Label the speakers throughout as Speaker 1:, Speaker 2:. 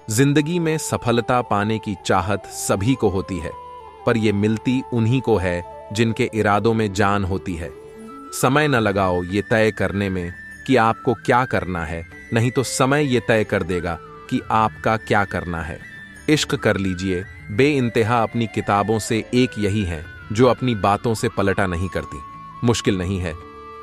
Speaker 1: जिंदगी में सफलता पाने की चाहत सभी को होती है, पर यह मिलती उन्हीं को है जिनके इरादों में जान होती है। समय न लगाओ ये तय करने में कि आपको क्या करना है, नहीं तो समय ये तय कर देगा कि आपका क्या करना है। इश्क कर लीजिए, बेइंतहा अपनी किताबों से एक यही है जो अपनी बातों से पलटा नहीं करती। मुश्किल नहीं है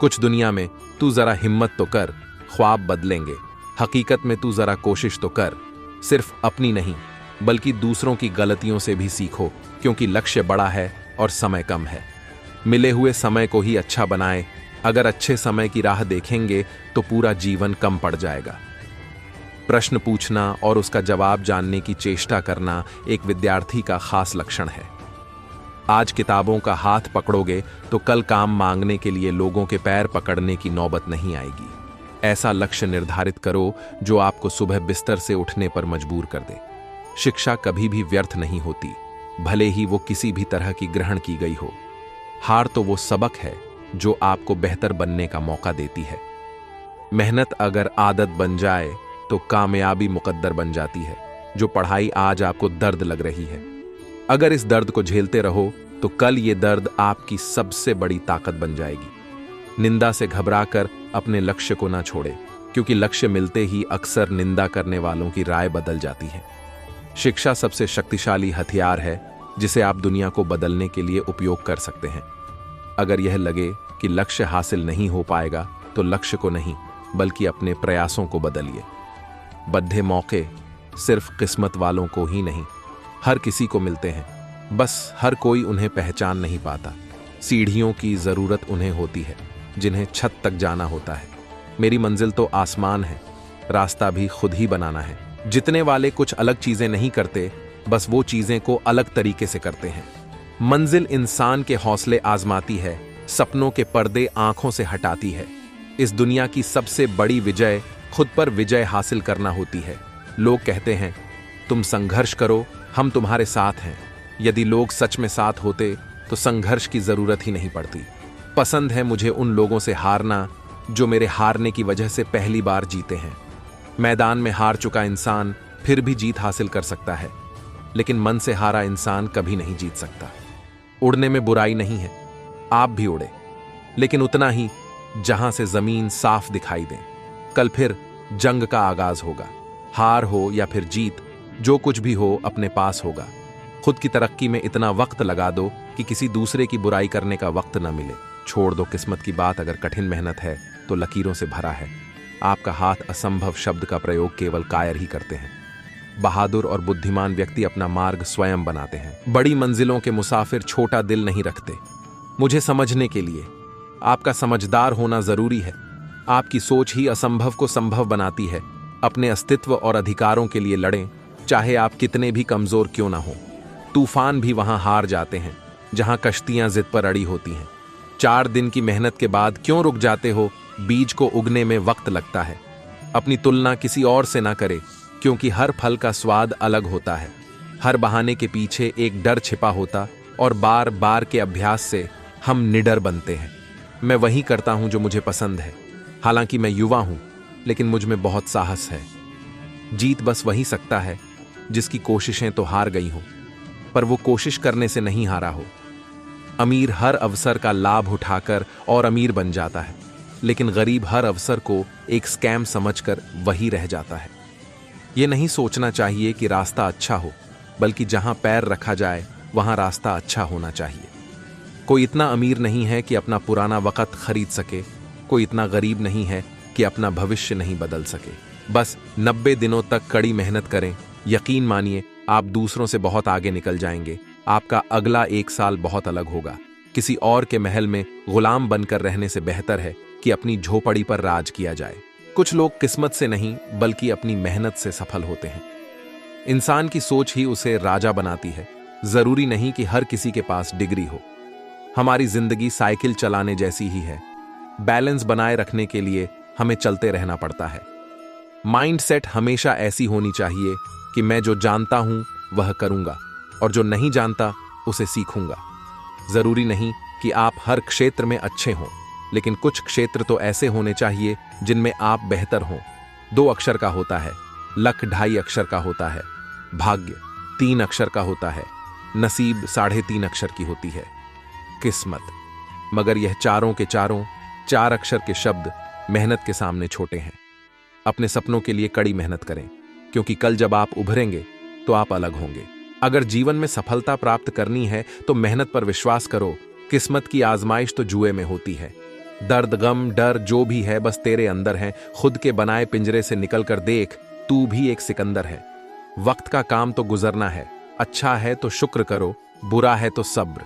Speaker 1: कुछ दुनिया में, तू जरा हिम्मत तो कर, ख्वाब बदलेंगे। हकीकत में तू जरा कोशिश तो कर, सिर्फ अपनी नहीं बल्कि दूसरों की गलतियों से भी सीखो, क्योंकि लक्ष्य बड़ा है और समय कम है। मिले हुए समय को ही अच्छा बनाएं। अगर अच्छे समय की राह देखेंगे तो पूरा जीवन कम पड़ जाएगा। प्रश्न पूछना और उसका जवाब जानने की चेष्टा करना एक विद्यार्थी का खास लक्षण है। आज किताबों का हाथ पकड़ोगे तो कल काम मांगने के लिए लोगों के पैर पकड़ने की नौबत नहीं आएगी। ऐसा लक्ष्य निर्धारित करो जो आपको सुबह बिस्तर से उठने पर मजबूर कर दे। शिक्षा कभी भी व्यर्थ नहीं होती, भले ही वो किसी भी तरह की ग्रहण की गई हो। हार तो वो सबक है जो आपको बेहतर बनने का मौका देती है। मेहनत अगर आदत बन जाए तो कामयाबी मुकद्दर बन जाती है। जो पढ़ाई आज आपको दर्द लग रही है, अगर इस दर्द को झेलते रहो तो कल ये दर्द आपकी सबसे बड़ी ताकत बन जाएगी। निंदा से घबराकर अपने लक्ष्य को ना छोड़े, क्योंकि लक्ष्य मिलते ही अक्सर निंदा करने वालों की राय बदल जाती है। शिक्षा सबसे शक्तिशाली हथियार है जिसे आप दुनिया को बदलने के लिए उपयोग कर सकते हैं। अगर यह लगे कि लक्ष्य हासिल नहीं हो पाएगा तो लक्ष्य को नहीं बल्कि अपने प्रयासों को बदलिए। बद्धे मौके सिर्फ किस्मत वालों को ही नहीं, हर किसी को मिलते हैं, बस हर कोई उन्हें पहचान नहीं पाता। सीढ़ियों की जरूरत उन्हें होती है जिन्हें छत तक जाना होता है। मेरी मंजिल तो आसमान है, रास्ता भी खुद ही बनाना है। जितने वाले कुछ अलग चीजें नहीं करते, बस वो चीजें को अलग तरीके से करते हैं। मंजिल इंसान के हौसले आजमाती है, सपनों के पर्दे आंखों से हटाती है। इस दुनिया की सबसे बड़ी विजय खुद पर विजय हासिल करना होती है। लोग कहते हैं तुम संघर्ष करो, हम तुम्हारे साथ हैं। यदि लोग सच में साथ होते तो संघर्ष की जरूरत ही नहीं पड़ती। पसंद है मुझे उन लोगों से हारना जो मेरे हारने की वजह से पहली बार जीते हैं। मैदान में हार चुका इंसान फिर भी जीत हासिल कर सकता है, लेकिन मन से हारा इंसान कभी नहीं जीत सकता। उड़ने में बुराई नहीं है, आप भी उड़े, लेकिन उतना ही जहां से जमीन साफ दिखाई दे। कल फिर जंग का आगाज होगा। हार हो या फिर जीत, जो कुछ भी हो अपने पास होगा। खुद की तरक्की में इतना वक्त लगा दो कि किसी दूसरे की बुराई करने का वक्त न मिले। छोड़ दो किस्मत की बात, अगर कठिन मेहनत है तो लकीरों से भरा है। आपका हाथ असंभव शब्द का प्रयोग केवल कायर ही करते हैं। बहादुर और बुद्धिमान व्यक्ति अपना मार्ग स्वयं बनाते हैं। बड़ी मंजिलों के मुसाफिर छोटा दिल नहीं रखते। मुझे समझने के लिए आपका समझदार होना जरूरी है। आपकी सोच ही असंभव को संभव बनाती है। अपने अस्तित्व और अधिकारों के लिए लड़ें, चाहे आप कितने भी कमजोर क्यों ना हो। तूफान भी वहां हार जाते हैं जहां कश्तियां जिद पर अड़ी होती हैं। 4 दिन की मेहनत के बाद क्यों रुक जाते हो? बीज को उगने में वक्त लगता है। अपनी तुलना किसी और से ना करें, क्योंकि हर फल का स्वाद अलग होता है। हर बहाने के पीछे एक डर छिपा होता, और बार बार के अभ्यास से हम निडर बनते हैं। मैं वही करता हूं जो मुझे पसंद है। हालांकि मैं युवा हूं, लेकिन मुझ में बहुत साहस है। जीत बस वही सकता है जिसकी कोशिशें तो हार गई हों, पर वो कोशिश करने से नहीं हारा हो। अमीर हर अवसर का लाभ उठाकर और अमीर बन जाता है, लेकिन गरीब हर अवसर को एक स्कैम समझकर वही रह जाता है। ये नहीं सोचना चाहिए कि रास्ता अच्छा हो, बल्कि जहां पैर रखा जाए वहां रास्ता अच्छा होना चाहिए। कोई इतना अमीर नहीं है कि अपना पुराना वक्त खरीद सके, कोई इतना गरीब नहीं है कि अपना भविष्य नहीं बदल सके। बस 90 दिनों तक कड़ी मेहनत करें। यकीन मानिए, आप दूसरों से बहुत आगे निकल जाएंगे। आपका अगला 1 साल बहुत अलग होगा। किसी और के महल में गुलाम बनकर रहने से बेहतर है कि अपनी झोपड़ी पर राज किया जाए। कुछ लोग किस्मत से नहीं बल्कि अपनी मेहनत से सफल होते हैं। इंसान की सोच ही उसे राजा बनाती है। जरूरी नहीं कि हर किसी के पास डिग्री हो। हमारी जिंदगी साइकिल चलाने जैसी ही है। बैलेंस बनाए रखने के लिए हमें चलते रहना पड़ता है। माइंडसेट हमेशा ऐसी होनी चाहिए कि मैं जो जानता हूं वह करूंगा, और जो नहीं जानता उसे सीखूंगा। जरूरी नहीं कि आप हर क्षेत्र में अच्छे हों, लेकिन कुछ क्षेत्र तो ऐसे होने चाहिए जिनमें आप बेहतर हों। 2 अक्षर का होता है, लक 2.5 अक्षर का होता है, भाग्य 3 अक्षर का होता है, नसीब 3.5 अक्षर की होती है, किस्मत। मगर यह चारों के चारों 4 अक्षर के शब्द मेहनत के सामने छोटे हैं। अपने सपनों के लिए कड़ी मेहनत करें, क्योंकि कल जब आप उभरेंगे तो आप अलग होंगे। अगर जीवन में सफलता प्राप्त करनी है तो मेहनत पर विश्वास करो। किस्मत की आजमाइश तो जुए में होती है। दर्द, गम, डर जो भी है बस तेरे अंदर है। खुद के बनाए पिंजरे से निकलकर देख, तू भी एक सिकंदर है। वक्त का काम तो गुजरना है, अच्छा है तो शुक्र करो, बुरा है तो सब्र।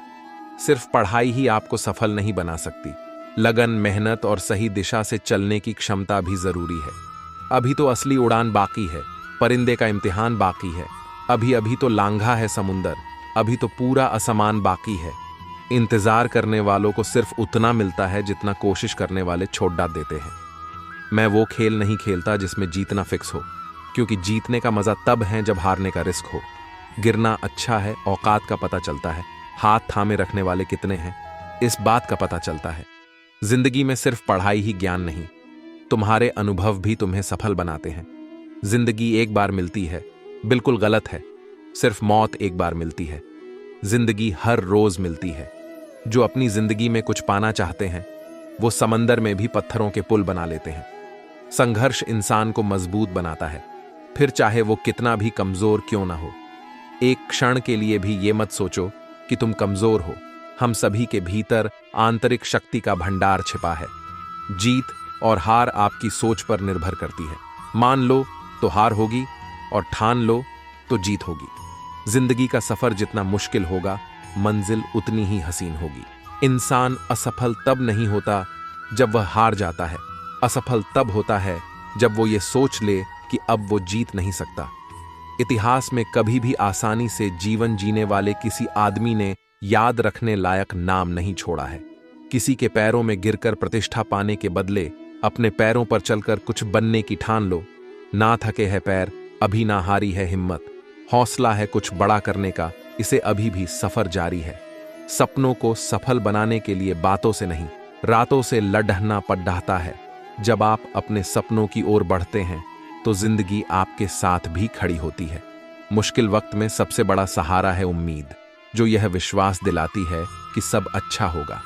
Speaker 1: सिर्फ पढ़ाई ही आपको सफल नहीं बना सकती, लगन, मेहनत और सही दिशा से चलने की क्षमता भी जरूरी है। अभी तो असली उड़ान बाकी है, परिंदे का इम्तिहान बाकी है। अभी अभी तो लांघा है समुंदर, अभी तो पूरा आसमान बाकी है। इंतजार करने वालों को सिर्फ उतना मिलता है जितना कोशिश करने वाले छोड़ डाल देते हैं। मैं वो खेल नहीं खेलता जिसमें जीतना फिक्स हो, क्योंकि जीतने का मजा तब है जब हारने का रिस्क हो। गिरना अच्छा है, औकात का पता चलता है। हाथ थामे रखने वाले कितने हैं, इस बात का पता चलता है। जिंदगी में सिर्फ पढ़ाई ही ज्ञान नहीं, तुम्हारे अनुभव भी तुम्हें सफल बनाते हैं। जिंदगी एक बार मिलती है, बिल्कुल गलत है। सिर्फ मौत एक बार मिलती है। जिंदगी हर रोज मिलती है। जो अपनी जिंदगी में कुछ पाना चाहते हैं वो समंदर में भी पत्थरों के पुल बना लेते हैं। संघर्ष इंसान को मजबूत बनाता है, फिर चाहे वो कितना भी कमजोर क्यों ना हो। एक क्षण के लिए भी ये मत सोचो कि तुम कमजोर हो। हम सभी के भीतर आंतरिक शक्ति का भंडार छिपा है। जीत और हार आपकी सोच पर निर्भर करती है। मान लो तो हार होगी और ठान लो तो जीत होगी। जिंदगी का सफर जितना मुश्किल होगा, मंजिल उतनी ही हसीन होगी। इंसान असफल तब नहीं होता जब वह हार जाता है। असफल तब होता है जब वो ये सोच ले कि अब वो जीत नहीं सकता। इतिहास में कभी भी आसानी से जीवन जीने वाले किसी आदमी ने याद रखने लायक नाम नहीं छोड़ा है। किसी के पैरों में गिरकर प्रतिष्ठा पाने के बदले अपने पैरों पर चलकर कुछ बनने की ठान लो। ना थके है पैर, अभी ना हारी है हिम्मत। हौसला है कुछ बड़ा करने का, इसे अभी भी सफर जारी है। सपनों को सफल बनाने के लिए बातों से नहीं, रातों से लड़ना पड़ता है। जब आप अपने सपनों की ओर बढ़ते हैं तो जिंदगी आपके साथ भी खड़ी होती है। मुश्किल वक्त में सबसे बड़ा सहारा है उम्मीद, जो यह विश्वास दिलाती है कि सब अच्छा होगा।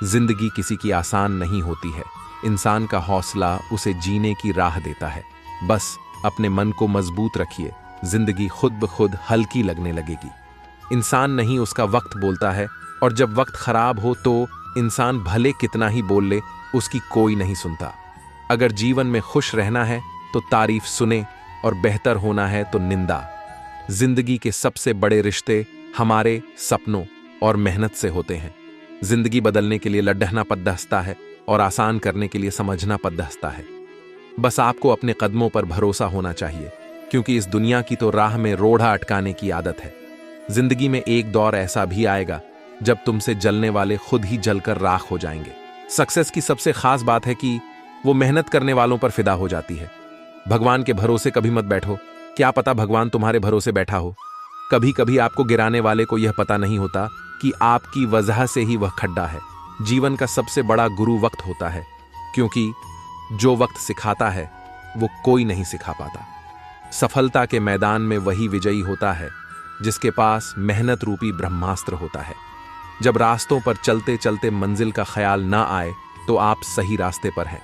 Speaker 1: जिंदगी किसी की आसान नहीं होती है। इंसान का हौसला उसे जीने की राह देता है। बस अपने मन को मजबूत रखिए, जिंदगी खुद ब खुद हल्की लगने लगेगी। इंसान नहीं, उसका वक्त बोलता है, और जब वक्त खराब हो तो इंसान भले कितना ही बोल ले, उसकी कोई नहीं सुनता। अगर जीवन में खुश रहना है तो तारीफ सुने, और बेहतर होना है तो निंदा। जिंदगी के सबसे बड़े रिश्ते हमारे सपनों और मेहनत से होते हैं। जिंदगी बदलने के लिए लड़ना पड़ता है और आसान करने के लिए समझना पड़ता है। बस आपको अपने कदमों पर भरोसा होना चाहिए, क्योंकि इस दुनिया की तो राह में रोड़ा अटकाने की आदत है। जिंदगी में एक दौर ऐसा भी आएगा जब तुमसे जलने वाले खुद ही जलकर राख हो जाएंगे। सक्सेस की सबसे खास बात है कि वो मेहनत करने वालों पर फिदा हो जाती है। भगवान के भरोसे कभी मत बैठो, क्या पता भगवान तुम्हारे भरोसे बैठा हो। कभी कभी आपको गिराने वाले को यह पता नहीं होता कि आपकी वजह से ही वह खड्डा है। जीवन का सबसे बड़ा गुरु वक्त होता है, क्योंकि जो वक्त सिखाता है वो कोई नहीं सिखा पाता। सफलता के मैदान में वही विजयी होता है जिसके पास मेहनत रूपी ब्रह्मास्त्र होता है। जब रास्तों पर चलते चलते मंजिल का ख्याल ना आए तो आप सही रास्ते पर हैं।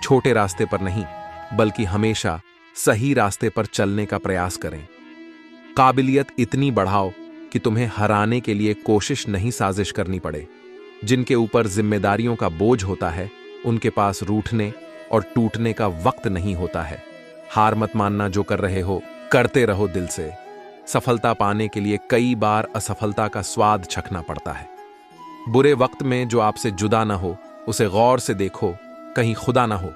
Speaker 1: छोटे रास्ते पर नहीं, बल्कि हमेशा सही रास्ते पर चलने का प्रयास करें। काबिलियत इतनी बढ़ाओ कि तुम्हें हराने के लिए कोशिश नहीं साजिश करनी पड़े। जिनके ऊपर जिम्मेदारियों का बोझ होता है उनके पास रूठने और टूटने का वक्त नहीं होता है। हार मत मानना, जो कर रहे हो करते रहो दिल से। सफलता पाने के लिए कई बार असफलता का स्वाद चखना पड़ता है। बुरे वक्त में जो आपसे जुदा ना हो उसे गौर से देखो, कहीं खुदा ना हो।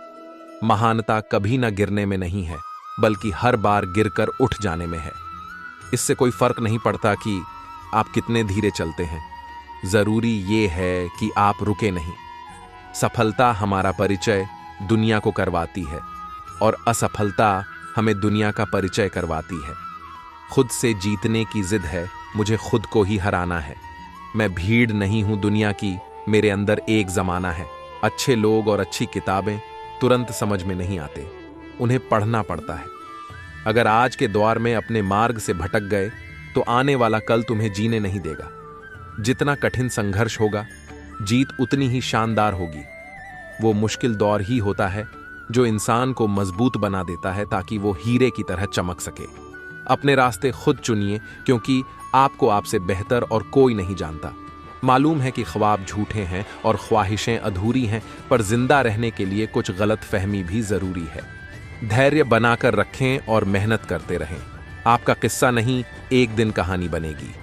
Speaker 1: महानता कभी ना गिरने में नहीं है, बल्कि हर बार गिरकर उठ जाने में है। इससे कोई फर्क नहीं पड़ता कि आप कितने धीरे चलते हैं, जरूरी ये है कि आप रुके नहीं। सफलता हमारा परिचय दुनिया को करवाती है और असफलता हमें दुनिया का परिचय करवाती है। खुद से जीतने की जिद है, मुझे खुद को ही हराना है। मैं भीड़ नहीं हूं दुनिया की, मेरे अंदर एक जमाना है। अच्छे लोग और अच्छी किताबें तुरंत समझ में नहीं आते, उन्हें पढ़ना पड़ता है। अगर आज के दौर में अपने मार्ग से भटक गए तो आने वाला कल तुम्हें जीने नहीं देगा। जितना कठिन संघर्ष होगा, जीत उतनी ही शानदार होगी। वो मुश्किल दौर ही होता है जो इंसान को मजबूत बना देता है ताकि वो हीरे की तरह चमक सके। अपने रास्ते खुद चुनिए, क्योंकि आपको आपसे बेहतर और कोई नहीं जानता। मालूम है कि ख्वाब झूठे हैं और ख्वाहिशें अधूरी हैं, पर जिंदा रहने के लिए कुछ गलत फहमी भी जरूरी है। धैर्य बनाकर रखें और मेहनत करते रहें। आपका किस्सा नहीं, एक दिन कहानी बनेगी।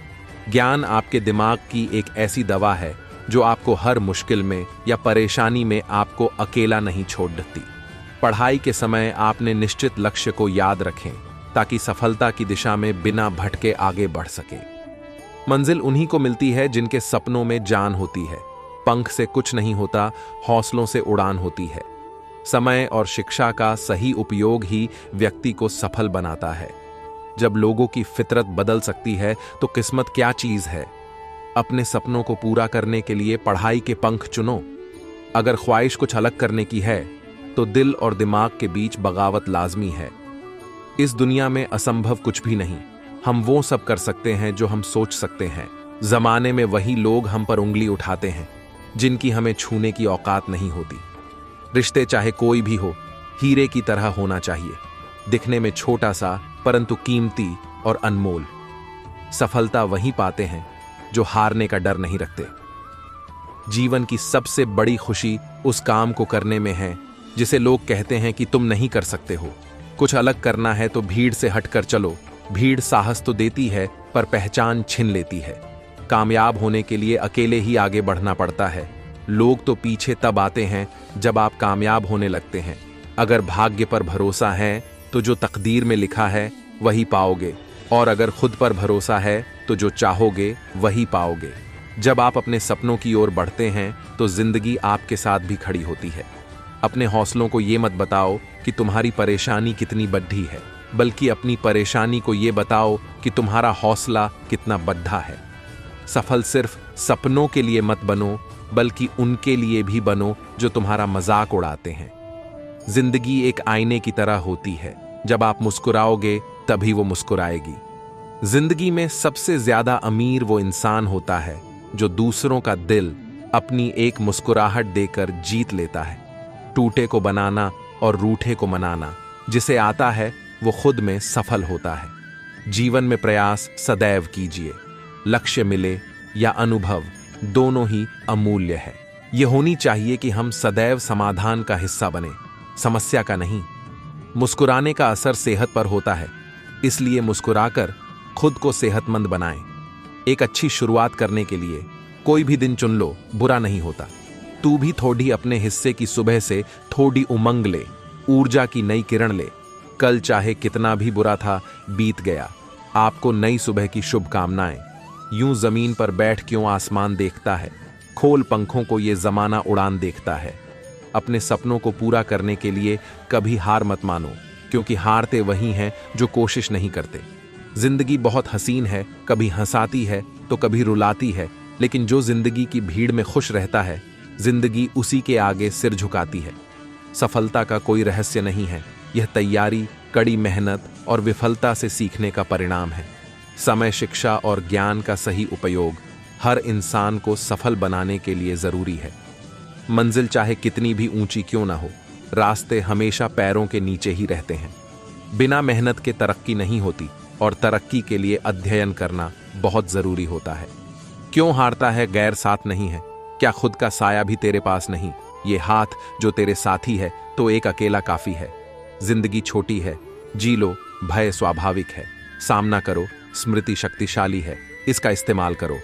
Speaker 1: ज्ञान आपके दिमाग की एक ऐसी दवा है जो आपको हर मुश्किल में या परेशानी में आपको अकेला नहीं छोड़ देती। पढ़ाई के समय आपने निश्चित लक्ष्य को याद रखें ताकि सफलता की दिशा में बिना भटके आगे बढ़ सके। मंजिल उन्हीं को मिलती है जिनके सपनों में जान होती है। पंख से कुछ नहीं होता, हौसलों से उड़ान होती है। समय और शिक्षा का सही उपयोग ही व्यक्ति को सफल बनाता है। जब लोगों की फितरत बदल सकती है तो किस्मत क्या चीज है। अपने सपनों को पूरा करने के लिए पढ़ाई के पंख चुनो। अगर ख्वाहिश कुछ अलग करने की है तो दिल और दिमाग के बीच बगावत लाजमी है। इस दुनिया में असंभव कुछ भी नहीं। हम वो सब कर सकते हैं जो हम सोच सकते हैं। जमाने में वही लोग हम पर उंगली उठाते हैं जिनकी हमें छूने की औकात नहीं होती। रिश्ते चाहे कोई भी हो, हीरे की तरह होना चाहिए, दिखने में छोटा सा परंतु कीमती और अनमोल। सफलता वही पाते हैं जो हारने का डर नहीं रखते। जीवन की सबसे बड़ी खुशी उस काम को करने में है जिसे लोग कहते हैं कि तुम नहीं कर सकते हो। कुछ अलग करना है तो भीड़ से हटकर चलो। भीड़ साहस तो देती है पर पहचान छीन लेती है। कामयाब होने के लिए अकेले ही आगे बढ़ना पड़ता है। लोग तो पीछे तब आते हैं जब आप कामयाब होने लगते हैं। अगर भाग्य पर भरोसा है तो जो तकदीर में लिखा है वही पाओगे, और अगर खुद पर भरोसा है तो जो चाहोगे वही पाओगे। जब आप अपने सपनों की ओर बढ़ते हैं तो जिंदगी आपके साथ भी खड़ी होती है। अपने हौसलों को ये मत बताओ कि तुम्हारी परेशानी कितनी बड्ढी है, बल्कि अपनी परेशानी को ये बताओ कि तुम्हारा हौसला कितना बड्ढा है। सफल सिर्फ सपनों के लिए मत बनो, बल्कि उनके लिए भी बनो जो तुम्हारा मजाक उड़ाते हैं। जिंदगी एक आईने की तरह होती है। जब आप मुस्कुराओगे तभी वो मुस्कुराएगी। जिंदगी में सबसे ज्यादा अमीर वो इंसान होता है जो दूसरों का दिल अपनी एक मुस्कुराहट देकर जीत लेता है। टूटे को बनाना और रूठे को मनाना जिसे आता है वो खुद में सफल होता है। जीवन में प्रयास सदैव कीजिए। लक्ष्य मिले या अनुभव, दोनों ही अमूल्य है। यह होनी चाहिए कि हम सदैव समाधान का हिस्सा बने, समस्या का नहीं। मुस्कुराने का असर सेहत पर होता है, इसलिए मुस्कुराकर खुद को सेहतमंद बनाएं। एक अच्छी शुरुआत करने के लिए कोई भी दिन चुन लो, बुरा नहीं होता। तू भी थोड़ी अपने हिस्से की सुबह से थोड़ी उमंग ले, ऊर्जा की नई किरण ले। कल चाहे कितना भी बुरा था, बीत गया। आपको नई सुबह की शुभकामनाएं। यूं जमीन पर बैठ क्यों आसमान देखता है, खोल पंखों को ये जमाना उड़ान देखता है। अपने सपनों को पूरा करने के लिए कभी हार मत मानो, क्योंकि हारते वही हैं जो कोशिश नहीं करते। जिंदगी बहुत हसीन है, कभी हंसाती है तो कभी रुलाती है, लेकिन जो जिंदगी की भीड़ में खुश रहता है, जिंदगी उसी के आगे सिर झुकाती है। सफलता का कोई रहस्य नहीं है, यह तैयारी, कड़ी मेहनत और विफलता से सीखने का परिणाम है। समय, शिक्षा और ज्ञान का सही उपयोग हर इंसान को सफल बनाने के लिए जरूरी है। मंजिल चाहे कितनी भी ऊंची क्यों ना हो, रास्ते हमेशा पैरों के नीचे ही रहते हैं। बिना मेहनत के तरक्की नहीं होती, और तरक्की के लिए अध्ययन करना बहुत जरूरी होता है। क्यों हारता है? गैर साथ नहीं है। क्या खुद का साया भी तेरे पास नहीं? ये हाथ जो तेरे साथी है तो एक अकेला काफी है। जिंदगी छोटी है, जी लो, भय स्वाभाविक है। सामना करो, स्मृति शक्तिशाली है, इसका इस्तेमाल करो।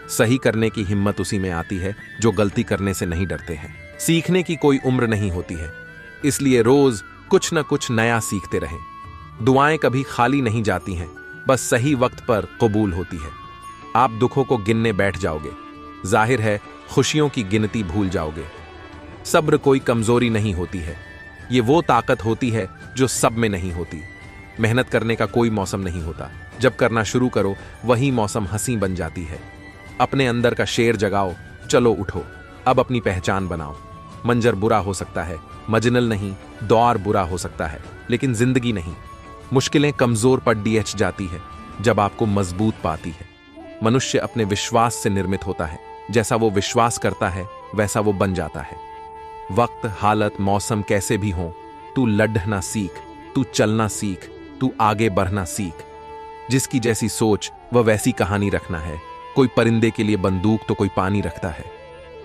Speaker 1: सही करने की हिम्मत उसी में आती है जो गलती करने से नहीं डरते हैं। सीखने की कोई उम्र नहीं होती है, इसलिए रोज कुछ न कुछ नया सीखते रहें। दुआएं कभी खाली नहीं जाती हैं, बस सही वक्त पर कबूल होती है। आप दुखों को गिनने बैठ जाओगे, जाहिर है खुशियों की गिनती भूल जाओगे। सब्र कोई कमजोरी नहीं होती है, ये वो ताकत होती है जो सब में नहीं होती। मेहनत करने का कोई मौसम नहीं होता, जब करना शुरू करो वही मौसम हंसी बन जाती है। अपने अंदर का शेर जगाओ, चलो उठो, अब अपनी पहचान बनाओ। मंजर बुरा हो सकता है, मजनल नहीं, दौर बुरा हो सकता है, लेकिन जिंदगी नहीं। मुश्किलें कमजोर पर डीएच जाती है जब आपको मजबूत पाती है। मनुष्य अपने विश्वास से निर्मित होता है। जैसा वो विश्वास करता है वैसा वो बन जाता है। वक्त, हालत, मौसम कैसे भी हों, तू लड़ना सीख, तू चलना सीख, तू आगे बढ़ना सीख। जिसकी जैसी सोच वह वैसी कहानी रखना है। कोई परिंदे के लिए बंदूक तो कोई पानी रखता है।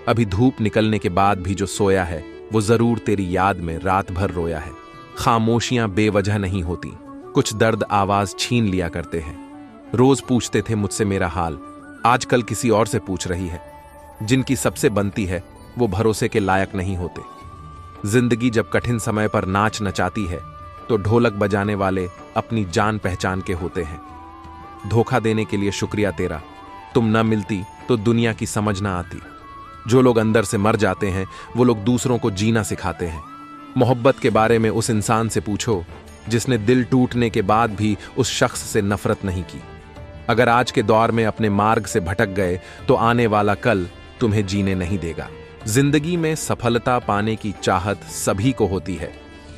Speaker 1: अभी धूप निकलने के बाद भी जो सोया है वो जरूर तेरी याद में रात भर रोया है। खामोशियां बेवजह नहीं होती, कुछ दर्द आवाज छीन लिया करते हैं। रोज पूछते थे मुझसे मेरा हाल, आजकल किसी और से पूछ रही है। जिनकी सबसे बनती है वो भरोसे के लायक नहीं होते। जिंदगी जब कठिन समय पर नाच नचाती है तो ढोलक बजाने वाले अपनी जान पहचान के होते हैं। धोखा देने के लिए शुक्रिया तेरा, तुम न मिलती तो दुनिया की समझ ना आती। जो लोग अंदर से मर जाते हैं वो लोग दूसरों को जीना सिखाते हैं। मोहब्बत के बारे में उस इंसान से पूछो जिसने दिल टूटने के बाद भी उस शख्स से नफरत नहीं की। अगर आज के दौर में अपने मार्ग से भटक गए तो आने वाला कल तुम्हें जीने नहीं देगा। जिंदगी में सफलता पाने की चाहत सभी को होती है,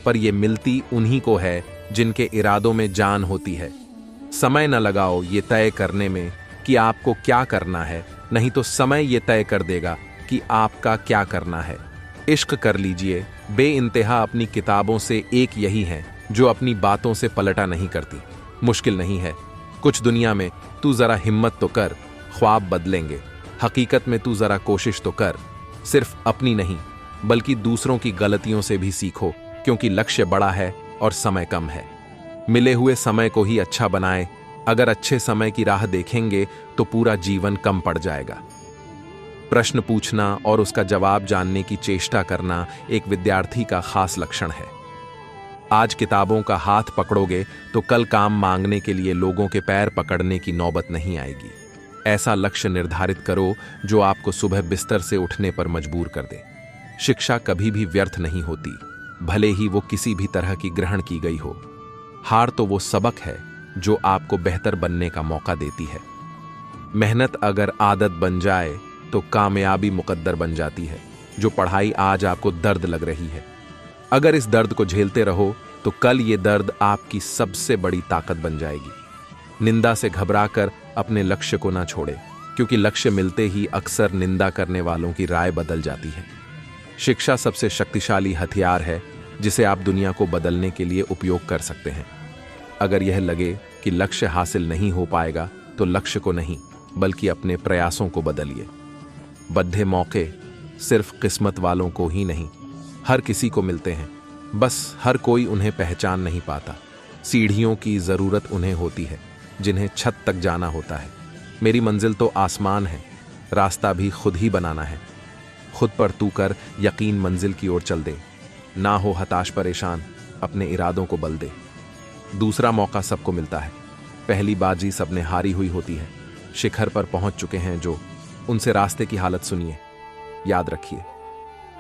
Speaker 1: पर यह मिलती उन्हीं को है जिनके इरादों में जान होती है। समय न लगाओ ये तय करने में कि आपको क्या करना है, नहीं तो समय ये तय कर देगा कि आपका क्या करना है। इश्क कर लीजिए, बेइंतहा अपनी किताबों से एक यही है जो अपनी बातों से पलटा नहीं करती। मुश्किल नहीं है कुछ दुनिया में, तू जरा हिम्मत तो कर, ख्वाब बदलेंगे। हकीकत में तू जरा कोशिश तो कर, सिर्फ अपनी नहीं बल्कि दूसरों की गलतियों से भी सीखो, क्योंकि लक्ष्य बड़ा है और समय कम है। मिले हुए समय को ही अच्छा बनाए। अगर अच्छे समय की राह देखेंगे तो पूरा जीवन कम पड़ जाएगा। प्रश्न पूछना और उसका जवाब जानने की चेष्टा करना एक विद्यार्थी का खास लक्षण है। आज किताबों का हाथ पकड़ोगे तो कल काम मांगने के लिए लोगों के पैर पकड़ने की नौबत नहीं आएगी। ऐसा लक्ष्य निर्धारित करो जो आपको सुबह बिस्तर से उठने पर मजबूर कर दे। शिक्षा कभी भी व्यर्थ नहीं होती, भले ही वो किसी भी तरह की ग्रहण की गई हो। हार तो वो सबक है जो आपको बेहतर बनने का मौका देती है। मेहनत अगर आदत बन जाए तो कामयाबी मुकद्दर बन जाती है। जो पढ़ाई आज आपको दर्द लग रही है, अगर इस दर्द को झेलते रहो तो कल ये दर्द आपकी सबसे बड़ी ताकत बन जाएगी। निंदा से घबराकर अपने लक्ष्य को ना छोड़े, क्योंकि लक्ष्य मिलते ही अक्सर निंदा करने वालों की राय बदल जाती है। शिक्षा सबसे शक्तिशाली हथियार है जिसे आप दुनिया को बदलने के लिए उपयोग कर सकते हैं। अगर यह लगे कि लक्ष्य हासिल नहीं हो पाएगा तो लक्ष्य को नहीं बल्कि अपने प्रयासों को बदलिए। बद्धे मौके सिर्फ किस्मत वालों को ही नहीं, हर किसी को मिलते हैं, बस हर कोई उन्हें पहचान नहीं पाता। सीढ़ियों की जरूरत उन्हें होती है जिन्हें छत तक जाना होता है। मेरी मंजिल तो आसमान है, रास्ता भी खुद ही बनाना है। खुद पर तू कर यकीन, मंजिल की ओर चल दे। ना हो हताश परेशान, अपने इरादों को बल दे। दूसरा मौका सबको मिलता है, पहली बाजी सबने हारी हुई होती है। शिखर पर पहुंच चुके हैं जो, उनसे रास्ते की हालत सुनिए। याद रखिए,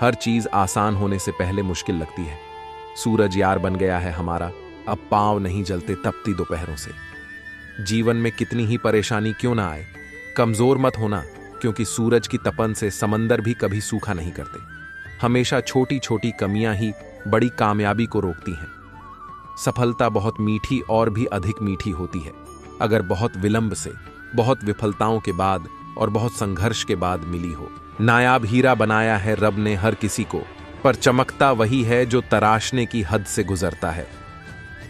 Speaker 1: हर चीज आसान होने से पहले मुश्किल लगती है। सूरज यार बन गया है हमारा, अब पांव नहीं जलते तपती दोपहरों से। जीवन में कितनी ही परेशानी क्यों ना आए, कमजोर मत होना, क्योंकि सूरज की तपन से समंदर भी कभी सूखा नहीं करते। हमेशा छोटी छोटी कमियां ही बड़ी कामयाबी को रोकती हैं। सफलता बहुत मीठी और भी अधिक मीठी होती है अगर बहुत विलंब से, बहुत विफलताओं के बाद और बहुत संघर्ष के बाद मिली हो। नायाब हीरा बनाया है रब ने हर किसी को, पर चमकता वही है जो तराशने की हद से गुजरता है।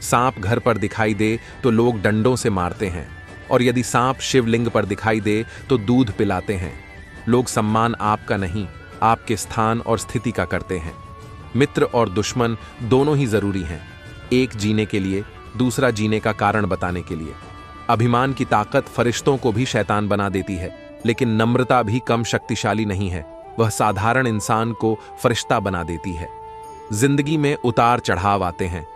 Speaker 1: सांप घर पर दिखाई दे तो लोग डंडों से मारते हैं, और यदि सांप शिवलिंग पर दिखाई दे तो दूध पिलाते हैं। लोग सम्मान आपका नहीं, आपके स्थान और स्थिति का करते हैं। मित्र और दुश्मन दोनों ही जरूरी हैं, एक जीने के लिए, दूसरा जीने का कारण बताने के लिए। अभिमान की ताकत फरिश्तों को भी शैतान बना देती है, लेकिन नम्रता भी कम शक्तिशाली नहीं है, वह साधारण इंसान को फरिश्ता बना देती है। जिंदगी में उतार चढ़ाव आते हैं,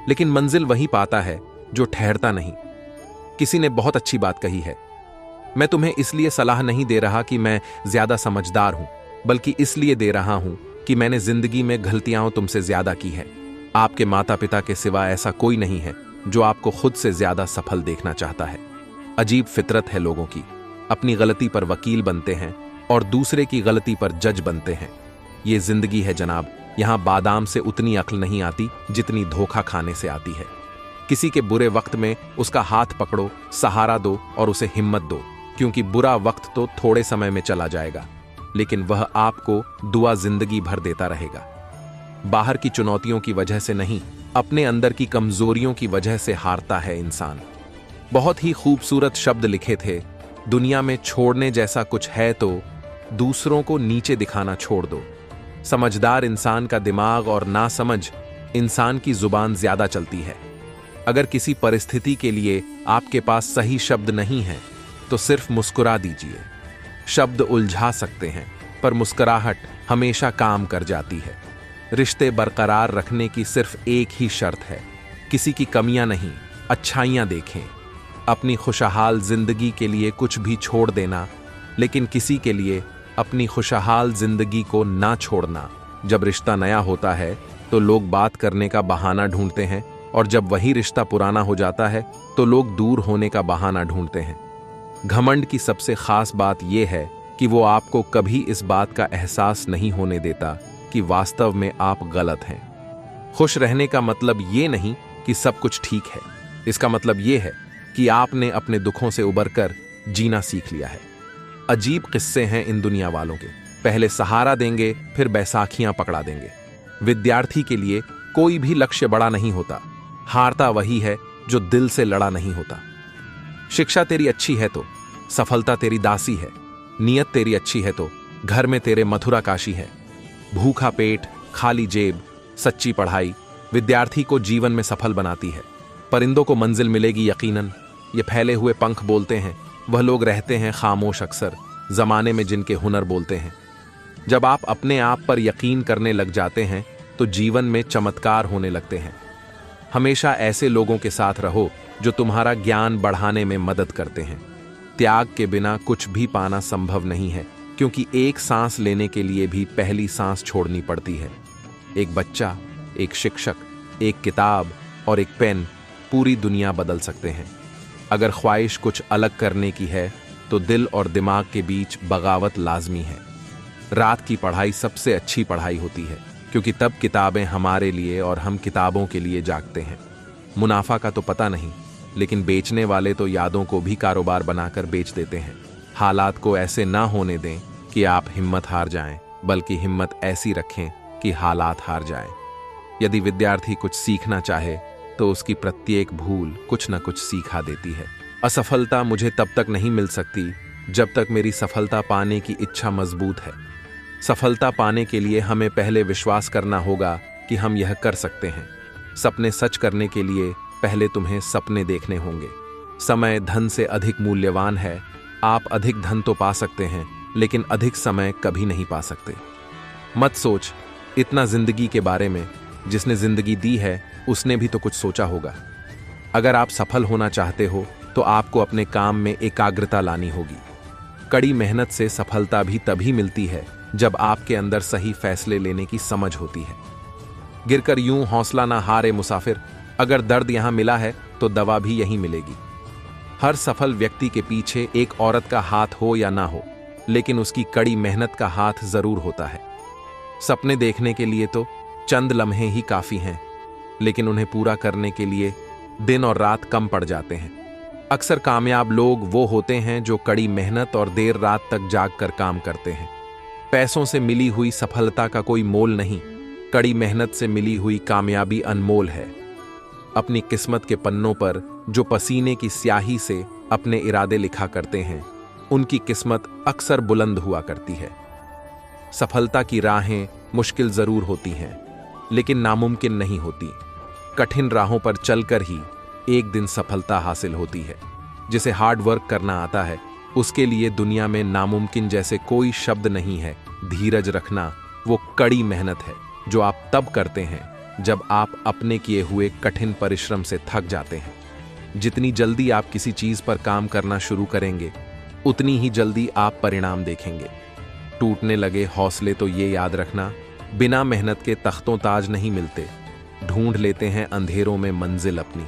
Speaker 1: लेकिन मंजिल वही पाता है जो ठहरता नहीं। किसी ने बहुत अच्छी बात कही है, मैं तुम्हें इसलिए सलाह नहीं दे रहा कि मैं ज्यादा समझदार हूं, बल्कि इसलिए दे रहा हूं कि मैंने जिंदगी में गलतियां तुमसे ज्यादा की है। आपके माता पिता के सिवा ऐसा कोई नहीं है जो आपको खुद से ज्यादा सफल देखना चाहता है। अजीब फितरत है लोगों की, अपनी गलती पर वकील बनते हैं और दूसरे की गलती पर जज बनते हैं। ये जिंदगी है जनाब, यहां बादाम से उतनी अक्ल नहीं आती जितनी धोखा खाने से आती है। किसी के बुरे वक्त में उसका हाथ पकड़ो, सहारा दो और उसे हिम्मत दो, क्योंकि बुरा वक्त तो थोड़े समय में चला जाएगा, लेकिन वह आपको दुआ जिंदगी भर देता रहेगा। बाहर की चुनौतियों की वजह से नहीं, अपने अंदर की कमजोरियों की वजह से हारता है इंसान। बहुत ही खूबसूरत शब्द लिखे थे, दुनिया में छोड़ने जैसा कुछ है तो दूसरों को नीचे दिखाना छोड़ दो। समझदार इंसान का दिमाग और नासमझ इंसान की जुबान ज्यादा चलती है। अगर किसी परिस्थिति के लिए आपके पास सही शब्द नहीं है तो सिर्फ मुस्कुरा दीजिए। शब्द उलझा सकते हैं, पर मुस्कुराहट हमेशा काम कर जाती है। रिश्ते बरकरार रखने की सिर्फ एक ही शर्त है, किसी की कमियां नहीं, अच्छाइयां देखें। अपनी खुशहाल जिंदगी के लिए कुछ भी छोड़ देना, लेकिन किसी के लिए अपनी खुशहाल जिंदगी को ना छोड़ना। जब रिश्ता नया होता है तो लोग बात करने का बहाना ढूंढते हैं, और जब वही रिश्ता पुराना हो जाता है तो लोग दूर होने का बहाना ढूंढते हैं। घमंड की सबसे खास बात यह है कि वो आपको कभी इस बात का एहसास नहीं होने देता कि वास्तव में आप गलत हैं। खुश रहने का मतलब ये नहीं कि सब कुछ ठीक है, इसका मतलब ये है कि आपने अपने दुखों से उबरकर जीना सीख लिया है। अजीब किस्से हैं इन दुनिया वालों के, पहले सहारा देंगे फिर बैसाखियां पकड़ा देंगे। विद्यार्थी के लिए कोई भी लक्ष्य बड़ा नहीं होता, हारता वही है जो दिल से लड़ा नहीं होता। शिक्षा तेरी अच्छी है तो सफलता तेरी दासी है, नीयत तेरी अच्छी है तो घर में तेरे मथुरा काशी है। भूखा पेट, खाली जेब, सच्ची पढ़ाई विद्यार्थी को जीवन में सफल बनाती है। परिंदों को मंजिल मिलेगी यकीनन, ये फैले हुए पंख बोलते हैं, वह लोग रहते हैं खामोश अक्सर जमाने में जिनके हुनर बोलते हैं। जब आप अपने आप पर यकीन करने लग जाते हैं तो जीवन में चमत्कार होने लगते हैं। हमेशा ऐसे लोगों के साथ रहो जो तुम्हारा ज्ञान बढ़ाने में मदद करते हैं। त्याग के बिना कुछ भी पाना संभव नहीं है, क्योंकि एक सांस लेने के लिए भी पहली सांस छोड़नी पड़ती है। एक बच्चा, एक शिक्षक, एक किताब और एक पेन पूरी दुनिया बदल सकते हैं। अगर ख्वाहिश कुछ अलग करने की है तो दिल और दिमाग के बीच बगावत लाजमी है। रात की पढ़ाई सबसे अच्छी पढ़ाई होती है, क्योंकि तब किताबें हमारे लिए और हम किताबों के लिए जागते हैं। मुनाफा का तो पता नहीं, लेकिन बेचने वाले तो यादों को भी कारोबार बनाकर बेच देते हैं। हालात को ऐसे ना होने दें कि आप हिम्मत हार जाएं, बल्कि हिम्मत ऐसी रखें कि हालात हार जाएं। यदि विद्यार्थी कुछ सीखना चाहे तो उसकी प्रत्येक भूल कुछ न कुछ सिखा देती है। असफलता मुझे तब तक नहीं मिल सकती जब तक मेरी सफलता पाने की इच्छा मजबूत है। सफलता पाने के लिए हमें पहले विश्वास करना होगा कि हम यह कर सकते हैं। सपने सच करने के लिए पहले तुम्हें सपने देखने होंगे। समय धन से अधिक मूल्यवान है। आप अधिक धन तो पा सकते हैं, लेकिन अधिक समय कभी नहीं पा सकते। मत सोच इतना जिंदगी के बारे में, जिसने जिंदगी दी है उसने भी तो कुछ सोचा होगा। अगर आप सफल होना चाहते हो तो आपको अपने काम में एकाग्रता लानी होगी। कड़ी मेहनत से सफलता भी तभी मिलती है जब आपके अंदर सही फैसले लेने की समझ होती है। गिरकर यूं हौसला ना हारे मुसाफिर, अगर दर्द यहां मिला है तो दवा भी यहीं मिलेगी। हर सफल व्यक्ति के पीछे एक औरत का हाथ हो या ना हो, लेकिन उसकी कड़ी मेहनत का हाथ जरूर होता है। सपने देखने के लिए तो चंद लम्हे ही काफी हैं, लेकिन उन्हें पूरा करने के लिए दिन और रात कम पड़ जाते हैं। अक्सर कामयाब लोग वो होते हैं जो कड़ी मेहनत और देर रात तक जाग कर काम करते हैं। पैसों से मिली हुई सफलता का कोई मोल नहीं, कड़ी मेहनत से मिली हुई कामयाबी अनमोल है। अपनी किस्मत के पन्नों पर जो पसीने की स्याही से अपने इरादे लिखा करते हैं, उनकी किस्मत अक्सर बुलंद हुआ करती है। सफलता की राहें मुश्किल जरूर होती हैं, लेकिन नामुमकिन नहीं होती। कठिन राहों पर चलकर ही एक दिन सफलता हासिल होती है। जिसे हार्ड वर्क करना आता है, उसके लिए दुनिया में नामुमकिन जैसे कोई शब्द नहीं है। धीरज रखना वो कड़ी मेहनत है जो आप तब करते हैं जब आप अपने किए हुए कठिन परिश्रम से थक जाते हैं। जितनी जल्दी आप किसी चीज पर काम करना शुरू करेंगे, उतनी ही जल्दी आप परिणाम देखेंगे। टूटने लगे हौसले तो ये याद रखना, बिना मेहनत के तख्तों ताज नहीं मिलते। ढूंढ लेते हैं अंधेरों में मंजिल अपनी,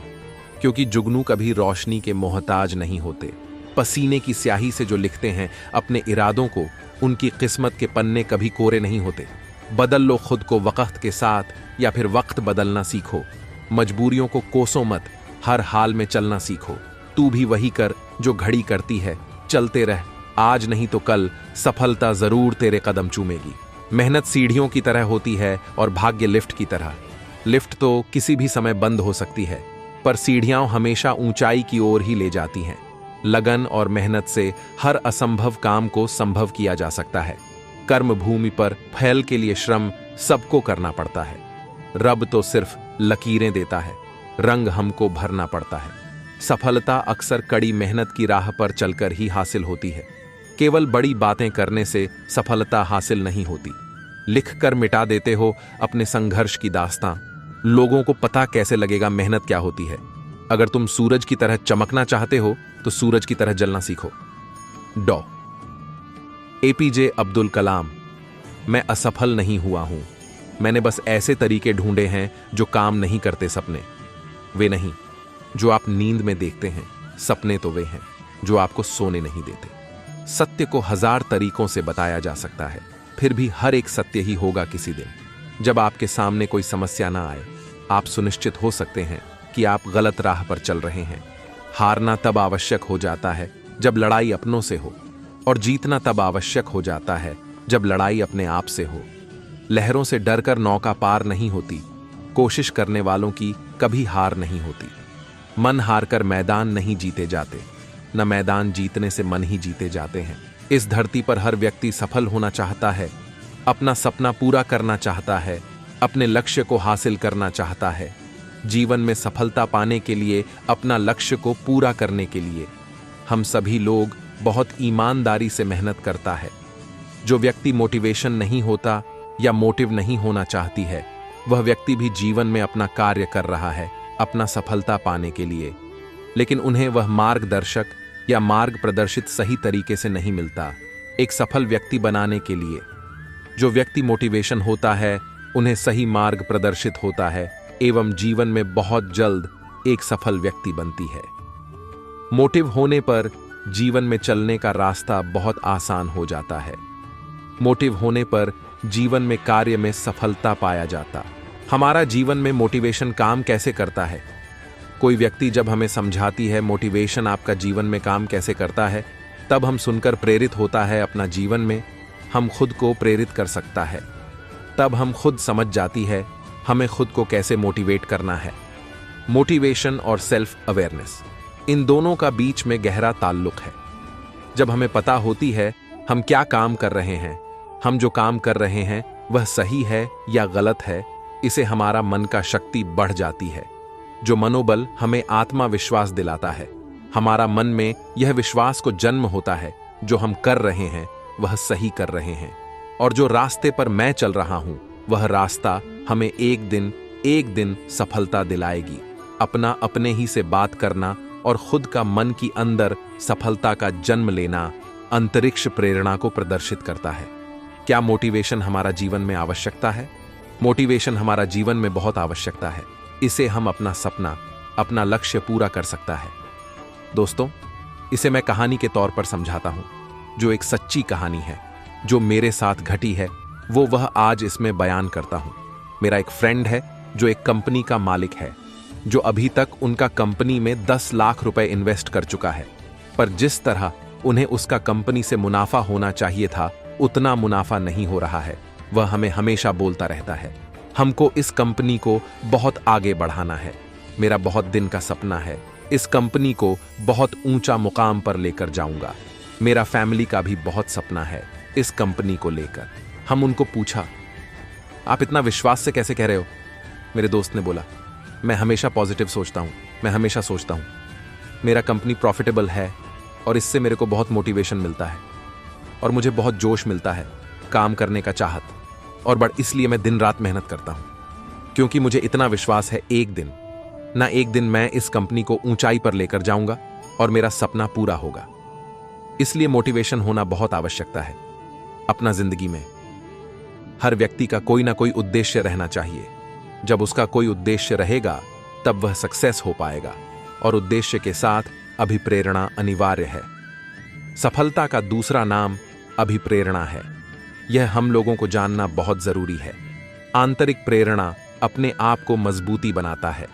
Speaker 1: क्योंकि जुगनू कभी रोशनी के मोहताज नहीं होते। पसीने की स्याही से जो लिखते हैं अपने इरादों को, उनकी किस्मत के पन्ने कभी कोरे नहीं होते। बदल लो खुद को वक्त के साथ, या फिर वक्त बदलना सीखो। मजबूरियों को कोसो मत, हर हाल में चलना सीखो। तू भी वही कर जो घड़ी करती है, चलते रह, आज नहीं तो कल सफलता जरूर तेरे कदम चूमेगी। मेहनत सीढ़ियों की तरह होती है और भाग्य लिफ्ट की तरह। लिफ्ट तो किसी भी समय बंद हो सकती है, पर सीढ़ियां हमेशा ऊंचाई की ओर ही ले जाती हैं। लगन और मेहनत से हर असंभव काम को संभव किया जा सकता है। कर्म भूमि पर फैल के लिए श्रम सबको करना पड़ता है। रब तो सिर्फ लकीरें देता है, रंग हमको भरना पड़ता है। सफलता अक्सर कड़ी मेहनत की राह पर चलकर ही हासिल होती है। केवल बड़ी बातें करने से सफलता हासिल नहीं होती। लिखकर मिटा देते हो अपने संघर्ष की दास्तां, लोगों को पता कैसे लगेगा मेहनत क्या होती है। अगर तुम सूरज की तरह चमकना चाहते हो तो सूरज की तरह जलना सीखो। डॉ एपीजे अब्दुल कलाम। मैं असफल नहीं हुआ हूं, मैंने बस ऐसे तरीके ढूंढे हैं जो काम नहीं करते। सपने वे नहीं जो आप नींद में देखते हैं, सपने तो वे हैं जो आपको सोने नहीं देते। सत्य को 1000 तरीकों से बताया जा सकता है, फिर भी हर एक सत्य ही होगा किसी दिन। जब आपके सामने कोई समस्या ना आए, आप सुनिश्चित हो सकते हैं कि आप गलत राह पर चल रहे हैं। हारना तब आवश्यक हो जाता है जब लड़ाई अपनों से हो, और जीतना तब आवश्यक हो जाता है जब लड़ाई अपने आप से हो। लहरों से डरकर नौका पार नहीं होती, कोशिश करने वालों की कभी हार नहीं होती। मन हारकर मैदान नहीं जीते जाते, न मैदान जीतने से मन ही जीते जाते हैं। इस धरती पर हर व्यक्ति सफल होना चाहता है, अपना सपना पूरा करना चाहता है, अपने लक्ष्य को हासिल करना चाहता है। जीवन में सफलता पाने के लिए, अपना लक्ष्य को पूरा करने के लिए हम सभी लोग बहुत ईमानदारी से मेहनत करता है। जो व्यक्ति मोटिवेशन नहीं होता या मोटिव नहीं होना चाहती है, वह व्यक्ति भी जीवन में अपना कार्य कर रहा है अपना सफलता पाने के लिए, लेकिन उन्हें वह मार्गदर्शक या मार्ग प्रदर्शित सही तरीके से नहीं मिलता एक सफल व्यक्ति बनाने के लिए। जो व्यक्ति मोटिवेशन होता है, उन्हें सही मार्ग प्रदर्शित होता है एवं जीवन में बहुत जल्द एक सफल व्यक्ति बनती है। मोटिव होने पर जीवन में चलने का रास्ता बहुत आसान हो जाता है। मोटिव होने पर जीवन में कार्य में सफलता पाया जाता। हमारा जीवन में मोटिवेशन काम कैसे करता है? कोई व्यक्ति जब हमें समझाती है मोटिवेशन आपका जीवन में काम कैसे करता है, तब हम सुनकर प्रेरित होता है अपना जीवन में हम खुद को प्रेरित कर सकता है। तब हम खुद समझ जाती है हमें खुद को कैसे मोटिवेट करना है। मोटिवेशन और सेल्फ अवेयरनेस, इन दोनों का बीच में गहरा ताल्लुक है। जब हमें पता होती है हम क्या काम कर रहे हैं, हम जो काम कर रहे हैं वह सही है या गलत है, इसे हमारा मन का शक्ति बढ़ जाती है। जो मनोबल हमें आत्मविश्वास दिलाता है। हमारा मन में यह विश्वास को जन्म होता है जो हम कर रहे हैं वह सही कर रहे हैं, और जो रास्ते पर मैं चल रहा हूं वह रास्ता हमें एक दिन सफलता दिलाएगी। अपना अपने ही से बात करना और खुद का मन की अंदर सफलता का जन्म लेना अंतरिक्ष प्रेरणा को प्रदर्शित करता है। क्या मोटिवेशन हमारा जीवन में आवश्यकता है? मोटिवेशन हमारा जीवन में बहुत आवश्यकता है। इसे हम अपना सपना, अपना लक्ष्य पूरा कर सकता है। दोस्तों, इसे मैं कहानी के तौर पर समझाता हूं, जो एक सच्ची कहानी है जो मेरे साथ घटी है, वह आज इसमें बयान करता हूं। मेरा एक फ्रेंड है जो एक कंपनी का मालिक है, जो अभी तक उनका कंपनी में 10 लाख रुपए इन्वेस्ट कर चुका है, पर जिस तरह उन्हें उसका कंपनी से मुनाफा होना चाहिए था उतना मुनाफा नहीं हो रहा है। वह हमें हमेशा बोलता रहता है, हमको इस कंपनी को बहुत आगे बढ़ाना है। मेरा बहुत दिन का सपना है, इस कंपनी को बहुत ऊंचा मुकाम पर लेकर जाऊंगा। मेरा फैमिली का भी बहुत सपना है इस कंपनी को लेकर। हम उनको पूछा, आप इतना विश्वास से कैसे कह रहे हो? मेरे दोस्त ने बोला, मैं हमेशा पॉजिटिव सोचता हूं, मैं हमेशा सोचता हूं। मेरा कंपनी प्रॉफिटेबल है और इससे मेरे को बहुत मोटिवेशन मिलता है और मुझे बहुत जोश मिलता है काम करने का चाहत, और इसलिए मैं दिन रात मेहनत करता हूं, क्योंकि मुझे इतना विश्वास है एक दिन मैं इस कंपनी को ऊंचाई पर लेकर जाऊंगा और मेरा सपना पूरा होगा। इसलिए मोटिवेशन होना बहुत आवश्यकता है अपना जिंदगी में। हर व्यक्ति का कोई ना कोई उद्देश्य रहना चाहिए। जब उसका कोई उद्देश्य रहेगा तब वह सक्सेस हो पाएगा, और उद्देश्य के साथ अभिप्रेरणा अनिवार्य है। सफलता का दूसरा नाम अभिप्रेरणा है। यह हम लोगों को जानना बहुत जरूरी है। आंतरिक प्रेरणा अपने आप को मजबूती बनाता है।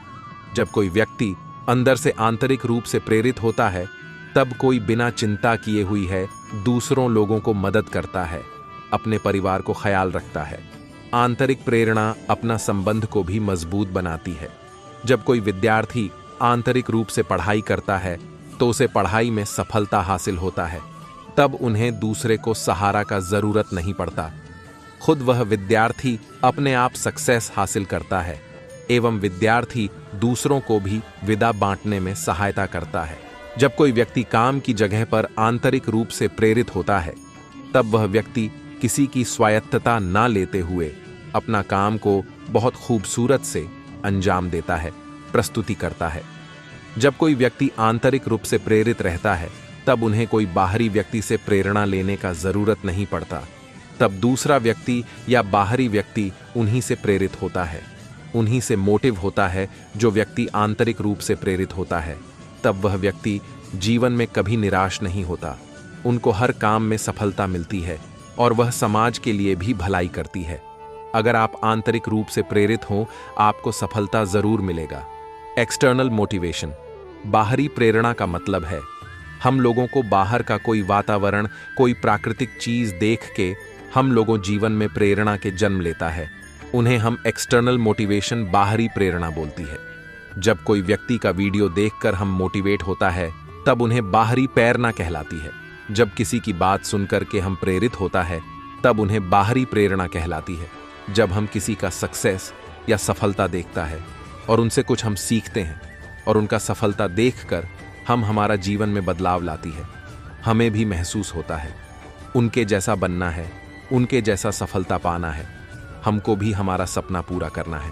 Speaker 1: जब कोई व्यक्ति अंदर से आंतरिक रूप से प्रेरित होता है, तब कोई बिना चिंता किए हुई है दूसरों लोगों को मदद करता है, अपने परिवार को ख्याल रखता है। आंतरिक प्रेरणा अपना संबंध को भी मजबूत बनाती है। जब कोई विद्यार्थी आंतरिक रूप से पढ़ाई करता है तो उसे पढ़ाई में सफलता हासिल होता है। तब उन्हें दूसरे को सहारा का जरूरत नहीं पड़ता। खुद वह विद्यार्थी अपने आप सक्सेस हासिल करता है एवं विद्यार्थी दूसरों को भी विदा बांटने में सहायता करता है। जब कोई व्यक्ति काम की जगह पर आंतरिक रूप से प्रेरित होता है, तब वह व्यक्ति किसी की स्वायत्तता ना लेते हुए अपना काम को बहुत खूबसूरत से अंजाम देता है, प्रस्तुति करता है। जब कोई व्यक्ति आंतरिक रूप से प्रेरित रहता है, तब उन्हें कोई बाहरी व्यक्ति से प्रेरणा लेने का जरूरत नहीं पड़ता। तब दूसरा व्यक्ति या बाहरी व्यक्ति उन्हीं से प्रेरित होता है, उन्हीं से मोटिव होता है। जो व्यक्ति आंतरिक रूप से प्रेरित होता है, तब वह व्यक्ति जीवन में कभी निराश नहीं होता। उनको हर काम में सफलता मिलती है और वह समाज के लिए भी भलाई करती है। अगर आप आंतरिक रूप से प्रेरित हों, आपको सफलता जरूर मिलेगा। एक्सटर्नल मोटिवेशन, बाहरी प्रेरणा का मतलब है हम लोगों को बाहर का कोई वातावरण, कोई प्राकृतिक चीज देख के हम लोगों जीवन में प्रेरणा के जन्म लेता है। उन्हें हम एक्सटर्नल मोटिवेशन, बाहरी प्रेरणा बोलती है। जब कोई व्यक्ति का वीडियो देखकर हम मोटिवेट होता है, तब उन्हें बाहरी प्रेरणा कहलाती है। जब किसी की बात सुनकर के हम प्रेरित होता है, तब उन्हें बाहरी प्रेरणा कहलाती है। जब हम किसी का सक्सेस या सफलता देखता है और उनसे कुछ हम सीखते हैं और उनका सफलता देखकर हम हमारा जीवन में बदलाव लाती है, हमें भी महसूस होता है उनके जैसा बनना है, उनके जैसा सफलता पाना है, हमको भी हमारा सपना पूरा करना है।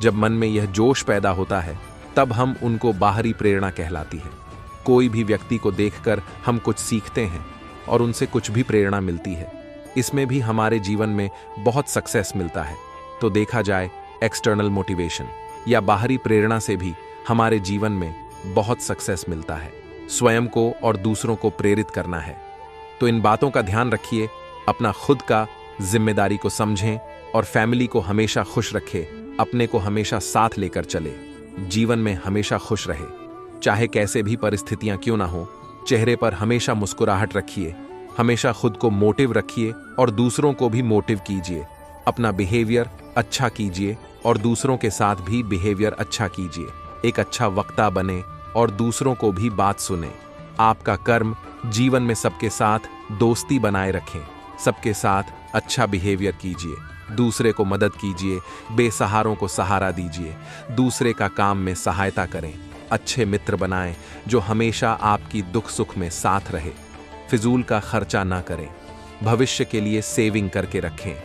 Speaker 1: जब मन में यह जोश पैदा होता है, तब हम उनको बाहरी प्रेरणा कहलाती है। कोई भी व्यक्ति को देखकर हम कुछ सीखते हैं और उनसे कुछ भी प्रेरणा मिलती है, इसमें भी हमारे जीवन में बहुत सक्सेस मिलता है। तो देखा जाए, एक्सटर्नल मोटिवेशन या बाहरी प्रेरणा से भी हमारे जीवन में बहुत सक्सेस मिलता है। स्वयं को और दूसरों को प्रेरित करना है तो इन बातों का ध्यान रखिए, अपना खुद का जिम्मेदारी को समझें और फैमिली को हमेशा खुश रखें, अपने को हमेशा साथ लेकर चले, जीवन में हमेशा खुश रहे। चाहे कैसे भी परिस्थितियां क्यों ना हो, चेहरे पर हमेशा मुस्कुराहट रखिए, हमेशा खुद को मोटिव रखिए और दूसरों को भी मोटिव कीजिए। अपना बिहेवियर अच्छा कीजिए और दूसरों के साथ भी बिहेवियर अच्छा कीजिए। एक अच्छा वक्ता बने और दूसरों को भी बात सुने। आपका कर्म जीवन में सबके साथ दोस्ती बनाए रखें, सबके साथ अच्छा बिहेवियर कीजिए, दूसरे को मदद कीजिए, बेसहारों को सहारा दीजिए, दूसरे का काम में सहायता करें। अच्छे मित्र बनाएं जो हमेशा आपकी दुख सुख में साथ रहे। फिजूल का खर्चा ना करें, भविष्य के लिए सेविंग करके रखें।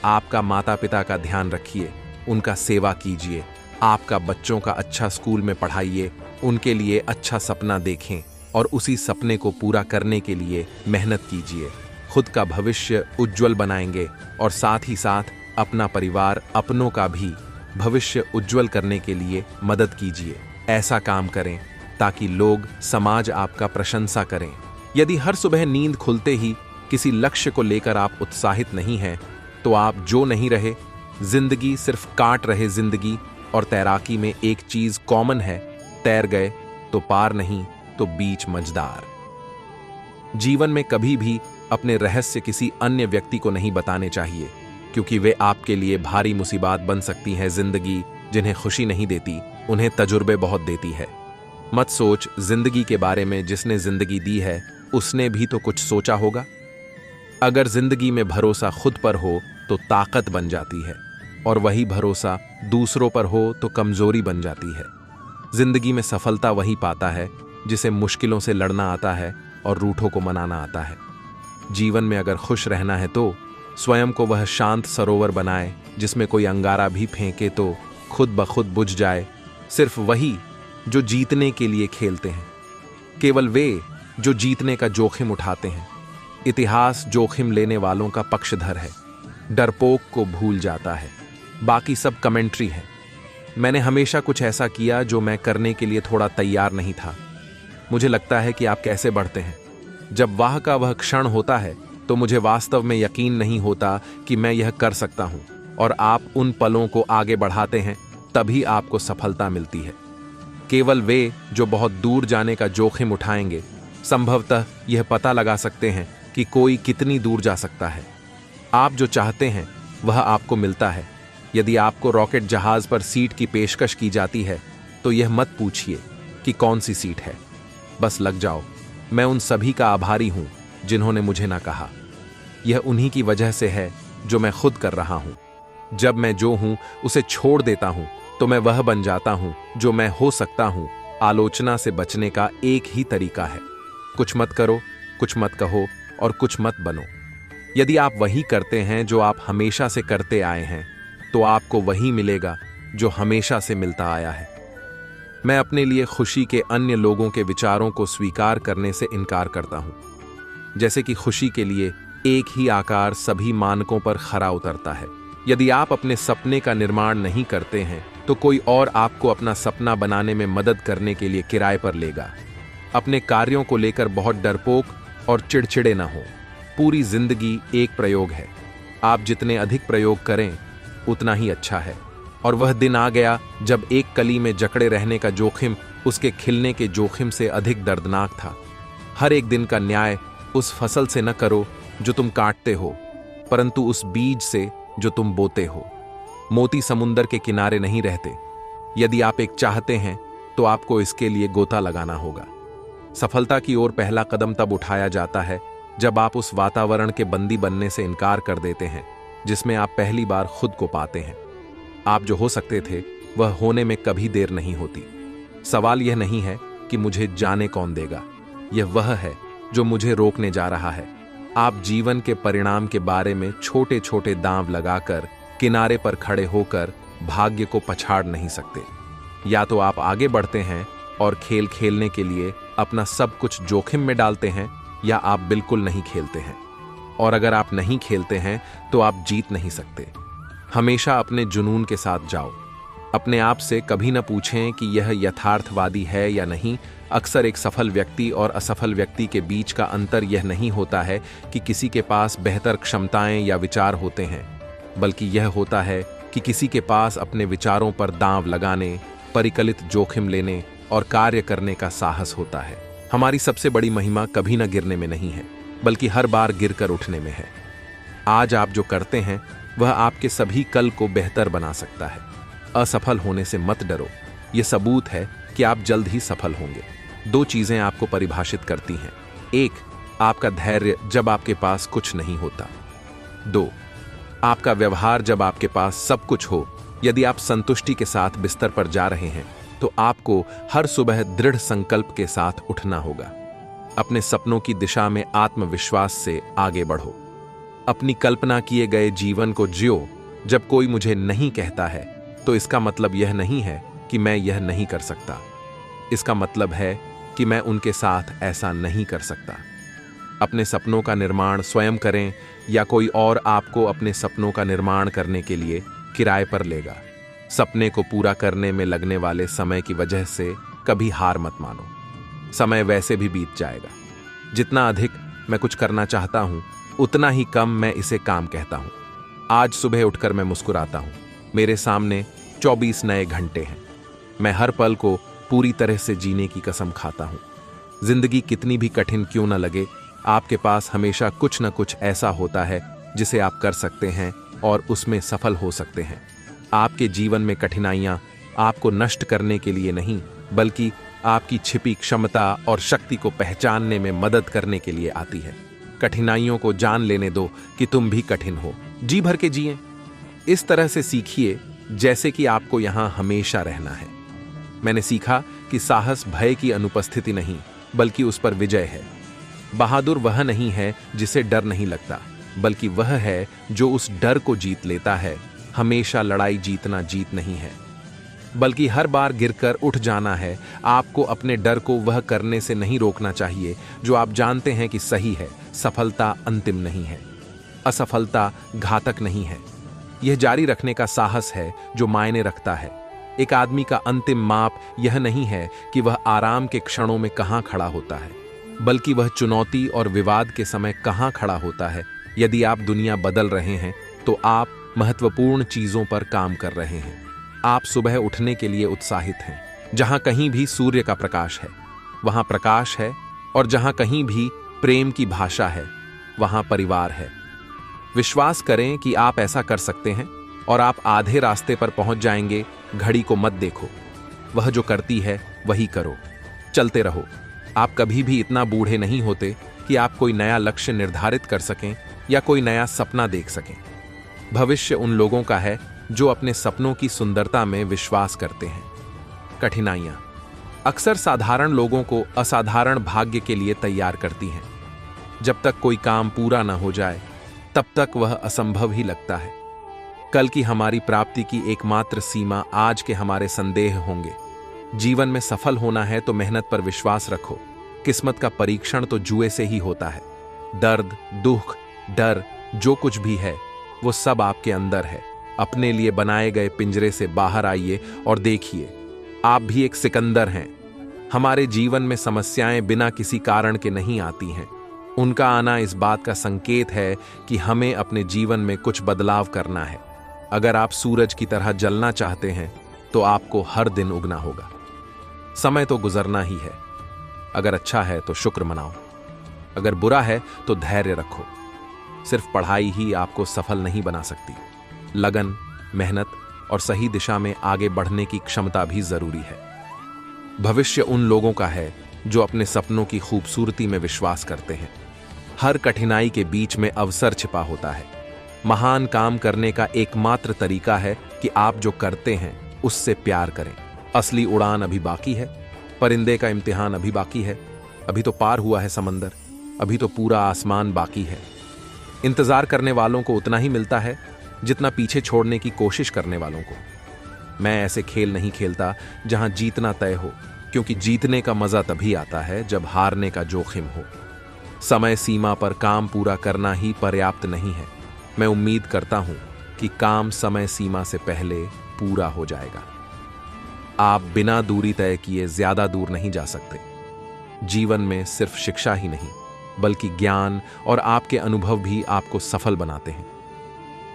Speaker 1: आपका माता पिता का ध्यान रखिए, उनका सेवा कीजिए। आपका बच्चों का अच्छा स्कूल में पढ़ाइए, उनके लिए अच्छा सपना देखें और उसी सपने को पूरा करने के लिए मेहनत कीजिए। खुद का भविष्य उज्जवल बनाएंगे और साथ ही साथ अपना परिवार, अपनों का भी भविष्य उज्जवल करने के लिए मदद कीजिए। ऐसा काम करें ताकि लोग, समाज आपका प्रशंसा करें। यदि हर सुबह नींद खुलते ही किसी लक्ष्य को लेकर आप उत्साहित नहीं हैं, तो आप जो नहीं रहे, जिंदगी सिर्फ काट रहे जिंदगी। और तैराकी में एक चीज कॉमन है, तैर गए तो पार नहीं तो बीच मझदार। जीवन में कभी भी अपने रहस्य किसी अन्य व्यक्ति को नहीं बताने चाहिए, क्योंकि वे आपके लिए भारी मुसीबत बन सकती हैं। जिंदगी जिन्हें खुशी नहीं देती, उन्हें तजुर्बे बहुत देती है। मत सोच जिंदगी के बारे में, जिसने जिंदगी दी है उसने भी तो कुछ सोचा होगा। अगर जिंदगी में भरोसा खुद पर हो तो ताकत बन जाती है, और वही भरोसा दूसरों पर हो तो कमजोरी बन जाती है। जिंदगी में सफलता वही पाता है जिसे मुश्किलों से लड़ना आता है और रूठों को मनाना आता है। जीवन में अगर खुश रहना है तो स्वयं को वह शांत सरोवर बनाए जिसमें कोई अंगारा भी फेंके तो खुद ब खुद बुझ जाए। सिर्फ वही जो जीतने के लिए खेलते हैं, केवल वे जो जीतने का जोखिम उठाते हैं। इतिहास जोखिम लेने वालों का पक्षधर है, डरपोक को भूल जाता है। बाकी सब कमेंट्री है। मैंने हमेशा कुछ ऐसा किया जो मैं करने के लिए थोड़ा तैयार नहीं था। मुझे लगता है कि आप कैसे बढ़ते हैं। जब वाह का वह क्षण होता है तो मुझे वास्तव में यकीन नहीं होता कि मैं यह कर सकता हूं, और आप उन पलों को आगे बढ़ाते हैं, तभी आपको सफलता मिलती है। केवल वे जो बहुत दूर जाने का जोखिम उठाएंगे संभवतः यह पता लगा सकते हैं कि कोई कितनी दूर जा सकता है। आप जो चाहते हैं वह आपको मिलता है। यदि आपको रॉकेट जहाज पर सीट की पेशकश की जाती है तो यह मत पूछिए कि कौन सी सीट है, बस लग जाओ। मैं उन सभी का आभारी हूं जिन्होंने मुझे ना कहा। यह उन्हीं की वजह से है जो मैं खुद कर रहा हूं। जब मैं जो हूं उसे छोड़ देता हूं तो मैं वह बन जाता हूं जो मैं हो सकता हूं। आलोचना से बचने का एक ही तरीका है, कुछ मत करो, कुछ मत कहो और कुछ मत बनो। यदि आप वही करते हैं जो आप हमेशा से करते आए हैं तो आपको वही मिलेगा जो हमेशा से मिलता आया है। मैं अपने लिए खुशी के अन्य लोगों के विचारों को स्वीकार करने से इनकार करता हूं। जैसे कि खुशी के लिए एक ही आकार सभी मानकों पर खरा उतरता है। यदि आप अपने सपने का निर्माण नहीं करते हैं तो कोई और आपको अपना सपना बनाने में मदद करने के लिए किराए पर लेगा। अपने कार्यों को लेकर बहुत डरपोक और चिड़चिड़े न हो। पूरी जिंदगी एक प्रयोग है। आप जितने अधिक प्रयोग करें उतना ही अच्छा है। और वह दिन आ गया जब एक कली में जकड़े रहने का जोखिम उसके खिलने के जोखिम से अधिक दर्दनाक था। हर एक दिन का न्याय उस फसल से न करो जो तुम काटते हो, परंतु उस बीज से जो तुम बोते हो। मोती समुंदर के किनारे नहीं रहते। यदि आप एक चाहते हैं तो आपको इसके लिए गोता लगाना होगा। सफलता की ओर पहला कदम तब उठाया जाता है जब आप उस वातावरण के बंदी बनने से इनकार कर देते हैं जिसमें आप पहली बार खुद को पाते हैं। आप जो हो सकते थे वह होने में कभी देर नहीं होती। सवाल यह नहीं है कि मुझे जाने कौन देगा, यह वह है जो मुझे रोकने जा रहा है। आप जीवन के परिणाम के बारे में छोटे छोटे दांव लगाकर किनारे पर खड़े होकर भाग्य को पछाड़ नहीं सकते। या तो आप आगे बढ़ते हैं और खेल खेलने के लिए अपना सब कुछ जोखिम में डालते हैं, या आप बिल्कुल नहीं खेलते हैं। और अगर आप नहीं खेलते हैं तो आप जीत नहीं सकते। हमेशा अपने जुनून के साथ जाओ। अपने आप से कभी न पूछें कि यह यथार्थवादी है या नहीं। अक्सर एक सफल व्यक्ति और असफल व्यक्ति के बीच का अंतर यह नहीं होता है कि किसी के पास बेहतर क्षमताएं या विचार होते हैं, बल्कि यह होता है कि किसी के पास अपने विचारों पर दांव लगाने, परिकलित जोखिम लेने और कार्य करने का साहस होता है। हमारी सबसे बड़ी महिमा कभी न गिरने में नहीं है, बल्कि हर बार गिरकर उठने में है। आज आप जो करते हैं वह आपके सभी कल को बेहतर बना सकता है। असफल होने से मत डरो, यह सबूत है कि आप जल्द ही सफल होंगे। 2 चीजें आपको परिभाषित करती हैं। 1, आपका धैर्य जब आपके पास कुछ नहीं होता। 2, आपका व्यवहार जब आपके पास सब कुछ हो। यदि आप संतुष्टि के साथ बिस्तर पर जा रहे हैं तो आपको हर सुबह दृढ़ संकल्प के साथ उठना होगा। अपने सपनों की दिशा में आत्मविश्वास से आगे बढ़ो। अपनी कल्पना किए गए जीवन को जियो। जब कोई मुझे नहीं कहता है तो इसका मतलब यह नहीं है कि मैं यह नहीं कर सकता। इसका मतलब है कि मैं उनके साथ ऐसा नहीं कर सकता। अपने सपनों का निर्माण स्वयं करें या कोई और आपको अपने सपनों का निर्माण करने के लिए किराए पर लेगा। सपने को पूरा करने में लगने वाले समय की वजह से कभी हार मत मानो। समय वैसे भी बीत जाएगा। जितना अधिक मैं कुछ करना चाहता हूं उतना ही कम मैं इसे काम कहता हूं। आज सुबह उठकर मैं मुस्कुराता हूं। मेरे सामने 24 नए घंटे हैं। मैं हर पल को पूरी तरह से जीने की कसम खाता हूं। जिंदगी कितनी भी कठिन क्यों न लगे, आपके पास हमेशा कुछ न कुछ ऐसा होता है जिसे आप कर सकते हैं और उसमें सफल हो सकते हैं। आपके जीवन में कठिनाइयां आपको नष्ट करने के लिए नहीं, बल्कि आपकी छिपी क्षमता और शक्ति को पहचानने में मदद करने के लिए आती है। कठिनाइयों को जान लेने दो कि तुम भी कठिन हो। जी भर के जिए। इस तरह से सीखिए जैसे कि आपको यहां हमेशा रहना है। मैंने सीखा कि साहस भय की अनुपस्थिति नहीं, बल्कि उस पर विजय है। बहादुर वह नहीं है जिसे डर नहीं लगता, बल्कि वह है जो उस डर को जीत लेता है। हमेशा लड़ाई जीतना जीत नहीं है, बल्कि हर बार गिरकर उठ जाना है। आपको अपने डर को वह करने से नहीं रोकना चाहिए जो आप जानते हैं कि सही है। सफलता अंतिम नहीं है, असफलता घातक नहीं है। यह जारी रखने का साहस है जो मायने रखता है। एक आदमी का अंतिम माप यह नहीं है कि वह आराम के क्षणों में कहां खड़ा होता है, बल्कि वह चुनौती और विवाद के समय कहां खड़ा होता है। यदि आप दुनिया बदल रहे हैं तो आप महत्वपूर्ण चीजों पर काम कर रहे हैं। आप सुबह उठने के लिए उत्साहित हैं, जहां कहीं भी सूर्य का प्रकाश है वहां प्रकाश है, और जहां कहीं भी प्रेम की भाषा है वहां परिवार है। विश्वास करें कि आप ऐसा कर सकते हैं और आप आधे रास्ते पर पहुंच जाएंगे। घड़ी को मत देखो, वह जो करती है वही करो। चलते रहो। आप कभी भी इतना बूढ़े नहीं होते कि आप कोई नया लक्ष्य निर्धारित कर सकें या कोई नया सपना देख सकें। भविष्य उन लोगों का है जो अपने सपनों की सुंदरता में विश्वास करते हैं। कठिनाइयां अक्सर साधारण लोगों को असाधारण भाग्य के लिए तैयार करती हैं। जब तक कोई काम पूरा न हो जाए तब तक वह असंभव ही लगता है। कल की हमारी प्राप्ति की एकमात्र सीमा आज के हमारे संदेह होंगे। जीवन में सफल होना है तो मेहनत पर विश्वास रखो। किस्मत का परीक्षण तो जुए से ही होता है। दर्द, दुख, डर जो कुछ भी है वो सब आपके अंदर है। अपने लिए बनाए गए पिंजरे से बाहर आइए और देखिए, आप भी एक सिकंदर हैं। हमारे जीवन में समस्याएं बिना किसी कारण के नहीं आती हैं। उनका आना इस बात का संकेत है कि हमें अपने जीवन में कुछ बदलाव करना है। अगर आप सूरज की तरह जलना चाहते हैं तो आपको हर दिन उगना होगा। समय तो गुजरना ही है। अगर अच्छा है तो शुक्र मनाओ, अगर बुरा है तो धैर्य रखो। सिर्फ पढ़ाई ही आपको सफल नहीं बना सकती। लगन, मेहनत और सही दिशा में आगे बढ़ने की क्षमता भी जरूरी है। भविष्य उन लोगों का है जो अपने सपनों की खूबसूरती में विश्वास करते हैं। हर कठिनाई के बीच में अवसर छिपा होता है। महान काम करने का एकमात्र तरीका है कि आप जो करते हैं उससे प्यार करें। असली उड़ान अभी बाकी है। परिंदे का इम्तिहान अभी बाकी है। अभी तो पार हुआ है समंदर, अभी तो पूरा आसमान बाकी है। इंतजार करने वालों को उतना ही मिलता है जितना पीछे छोड़ने की कोशिश करने वालों को। मैं ऐसे खेल नहीं खेलता जहां जीतना तय हो, क्योंकि जीतने का मजा तभी आता है जब हारने का जोखिम हो। समय सीमा पर काम पूरा करना ही पर्याप्त नहीं है। मैं उम्मीद करता हूं कि काम समय सीमा से पहले पूरा हो जाएगा। आप बिना दूरी तय किए ज्यादा दूर नहीं जा सकते। जीवन में सिर्फ शिक्षा ही नहीं बल्कि ज्ञान और आपके अनुभव भी आपको सफल बनाते हैं।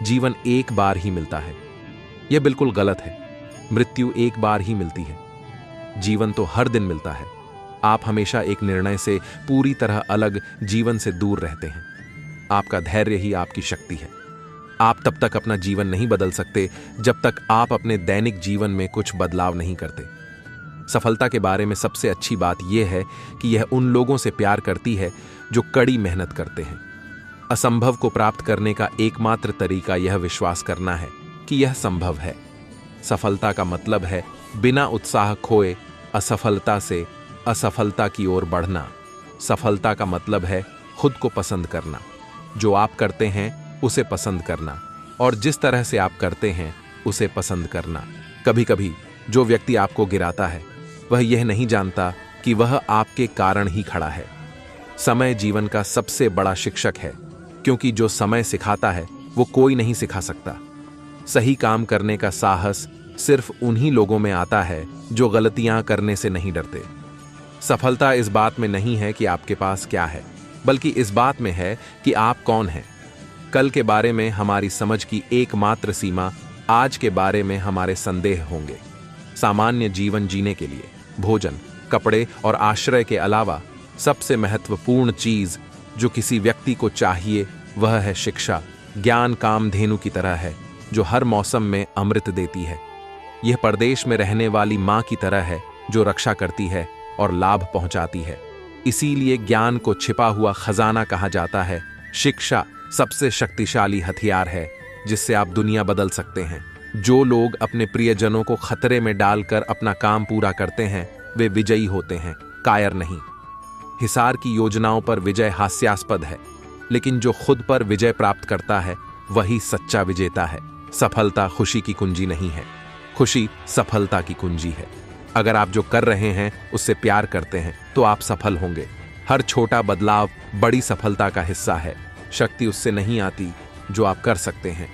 Speaker 1: जीवन एक बार ही मिलता है, यह बिल्कुल गलत है। मृत्यु एक बार ही मिलती है। जीवन तो हर दिन मिलता है। आप हमेशा एक निर्णय से पूरी तरह अलग जीवन से दूर रहते हैं। आपका धैर्य ही आपकी शक्ति है। आप तब तक अपना जीवन नहीं बदल सकते जब तक आप अपने दैनिक जीवन में कुछ बदलाव नहीं करते। सफलता के बारे में सबसे अच्छी बात यह है कि यह उन लोगों से प्यार करती है जो कड़ी मेहनत करते हैं। असंभव को प्राप्त करने का एकमात्र तरीका यह विश्वास करना है कि यह संभव है। सफलता का मतलब है बिना उत्साह खोए असफलता से असफलता की ओर बढ़ना। सफलता का मतलब है खुद को पसंद करना, जो आप करते हैं उसे पसंद करना, और जिस तरह से आप करते हैं उसे पसंद करना। कभी कभी जो व्यक्ति आपको गिराता है वह यह नहीं जानता कि वह आपके कारण ही खड़ा है। समय जीवन का सबसे बड़ा शिक्षक है, क्योंकि जो समय सिखाता है वो कोई नहीं सिखा सकता। सही काम करने का साहस सिर्फ उन्हीं लोगों में आता है जो गलतियां करने से नहीं डरते। सफलता इस बात में नहीं है कि आपके पास क्या है, बल्कि इस बात में है कि आप कौन हैं। कल के बारे में हमारी समझ की एकमात्र सीमा आज के बारे में हमारे संदेह होंगे। सामान्य जीवन जीने के लिए भोजन, कपड़े और आश्रय के अलावा सबसे महत्वपूर्ण चीज जो किसी व्यक्ति को चाहिए वह है शिक्षा। ज्ञान कामधेनु की तरह है जो हर मौसम में अमृत देती है। यह परदेश में रहने वाली मां की तरह है जो रक्षा करती है और लाभ पहुंचाती है। इसीलिए ज्ञान को छिपा हुआ खजाना कहा जाता है। शिक्षा सबसे शक्तिशाली हथियार है जिससे आप दुनिया बदल सकते हैं। जो लोग अपने प्रियजनों को खतरे में डालकर अपना काम पूरा करते हैं वे विजयी होते हैं, कायर नहीं। हिसार की योजनाओं पर विजय हास्यास्पद है, लेकिन जो खुद पर विजय प्राप्त करता है वही सच्चा विजेता है। सफलता खुशी की कुंजी नहीं है, खुशी सफलता की कुंजी है। अगर आप जो कर रहे हैं उससे प्यार करते हैं तो आप सफल होंगे। हर छोटा बदलाव बड़ी सफलता का हिस्सा है। शक्ति उससे नहीं आती जो आप कर सकते हैं,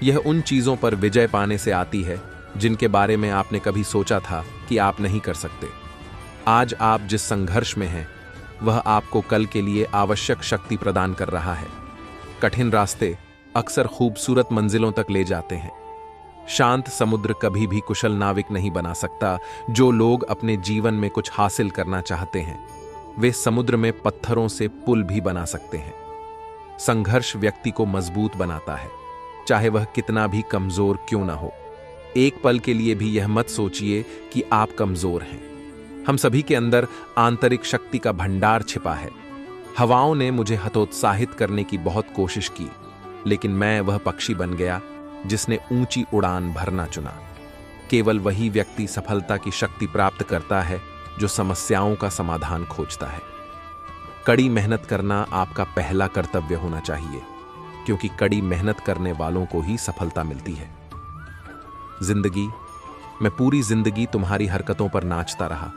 Speaker 1: यह उन चीजों पर विजय पाने से आती है जिनके बारे में आपने कभी सोचा था कि आप नहीं कर सकते। आज आप जिस संघर्ष में हैं वह आपको कल के लिए आवश्यक शक्ति प्रदान कर रहा है। कठिन रास्ते अक्सर खूबसूरत मंजिलों तक ले जाते हैं। शांत समुद्र कभी भी कुशल नाविक नहीं बना सकता। जो लोग अपने जीवन में कुछ हासिल करना चाहते हैं वे समुद्र में पत्थरों से पुल भी बना सकते हैं। संघर्ष व्यक्ति को मजबूत बनाता है, चाहे वह कितना भी कमजोर क्यों ना हो। एक पल के लिए भी यह मत सोचिए कि आप कमजोर हैं। हम सभी के अंदर आंतरिक शक्ति का भंडार छिपा है। हवाओं ने मुझे हतोत्साहित करने की बहुत कोशिश की, लेकिन मैं वह पक्षी बन गया जिसने ऊंची उड़ान भरना चुना। केवल वही व्यक्ति सफलता की शक्ति प्राप्त करता है जो समस्याओं का समाधान खोजता है। कड़ी मेहनत करना आपका पहला कर्तव्य होना चाहिए, क्योंकि कड़ी मेहनत करने वालों को ही सफलता मिलती है। जिंदगी, मैं पूरी जिंदगी तुम्हारी हरकतों पर नाचता रहा।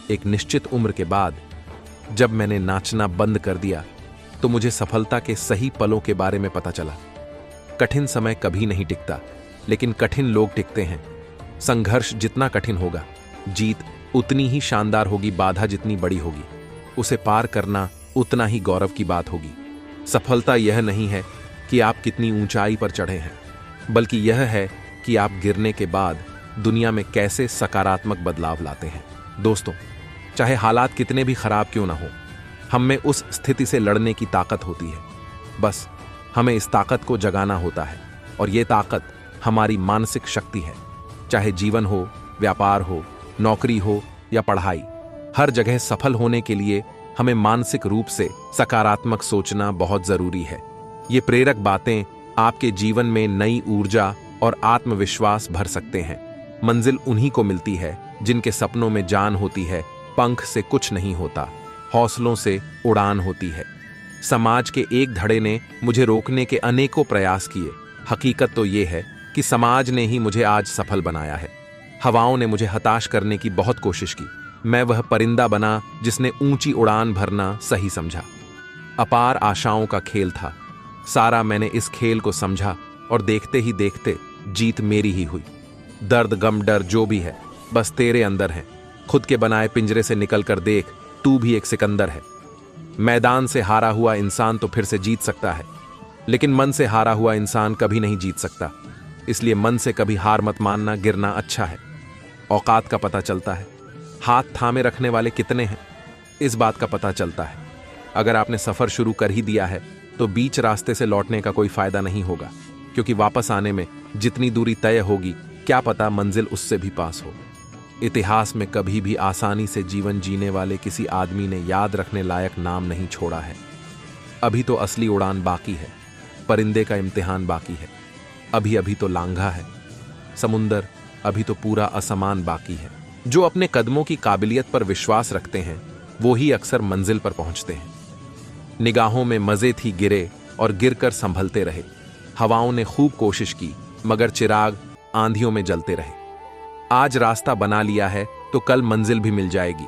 Speaker 1: एक निश्चित उम्र के बाद जब मैंने नाचना बंद कर दिया तो मुझे सफलता के सही पलों के बारे में पता चला। कठिन समय कभी नहीं टिकता, लेकिन कठिन लोग टिकते हैं। संघर्ष जितना कठिन होगा, जीत उतनी ही शानदार होगी। बाधा जितनी बड़ी होगी, उसे पार करना उतना ही गौरव की बात होगी। सफलता यह नहीं है कि आप कितनी ऊंचाई पर चढ़े हैं, बल्कि यह है कि आप गिरने के बाद दुनिया में कैसे सकारात्मक बदलाव लाते हैं। दोस्तों, चाहे हालात कितने भी खराब क्यों ना हो, हम में उस स्थिति से लड़ने की ताकत होती है। बस हमें इस ताकत को जगाना होता है, और ये ताकत हमारी मानसिक शक्ति है। चाहे जीवन हो, व्यापार हो, नौकरी हो या पढ़ाई, हर जगह सफल होने के लिए हमें मानसिक रूप से सकारात्मक सोचना बहुत जरूरी है। ये प्रेरक बातें आपके जीवन में नई ऊर्जा और आत्मविश्वास भर सकते हैं। मंजिल उन्हीं को मिलती है जिनके सपनों में जान होती है। पंख से कुछ नहीं होता, हौसलों से उड़ान होती है। समाज के एक धड़े ने मुझे रोकने के अनेकों प्रयास किए। हकीकत तो ये है कि समाज ने ही मुझे आज सफल बनाया है। हवाओं ने मुझे हताश करने की बहुत कोशिश की। मैं वह परिंदा बना जिसने ऊंची उड़ान भरना सही समझा। अपार आशाओं का खेल था। सारा मैंने इस खेल को समझा, और देखते ही देखते जीत मेरी ही हुई। दर्द, गम, डर जो भी है बस तेरे अंदर है। खुद के बनाए पिंजरे से निकल कर देख, तू भी एक सिकंदर है। मैदान से हारा हुआ इंसान तो फिर से जीत सकता है, लेकिन मन से हारा हुआ इंसान कभी नहीं जीत सकता। इसलिए मन से कभी हार मत मानना। गिरना अच्छा है, औकात का पता चलता है। हाथ थामे रखने वाले कितने हैं, इस बात का पता चलता है। अगर आपने सफर शुरू कर ही दिया है तो बीच रास्ते से लौटने का कोई फायदा नहीं होगा, क्योंकि वापस आने में जितनी दूरी तय होगी, क्या पता मंजिल उससे भी पास हो। इतिहास में कभी भी आसानी से जीवन जीने वाले किसी आदमी ने याद रखने लायक नाम नहीं छोड़ा है। अभी तो असली उड़ान बाकी है, परिंदे का इम्तिहान बाकी है। अभी अभी तो लांघा है समुंदर, अभी तो पूरा असमान बाकी है। जो अपने कदमों की काबिलियत पर विश्वास रखते हैं वो ही अक्सर मंजिल पर पहुंचते हैं। निगाहों में मजे थी गिरे और गिरकर संभलते रहे। हवाओं ने खूब कोशिश की, मगर चिराग आंधियों में जलते रहे। आज रास्ता बना लिया है तो कल मंजिल भी मिल जाएगी।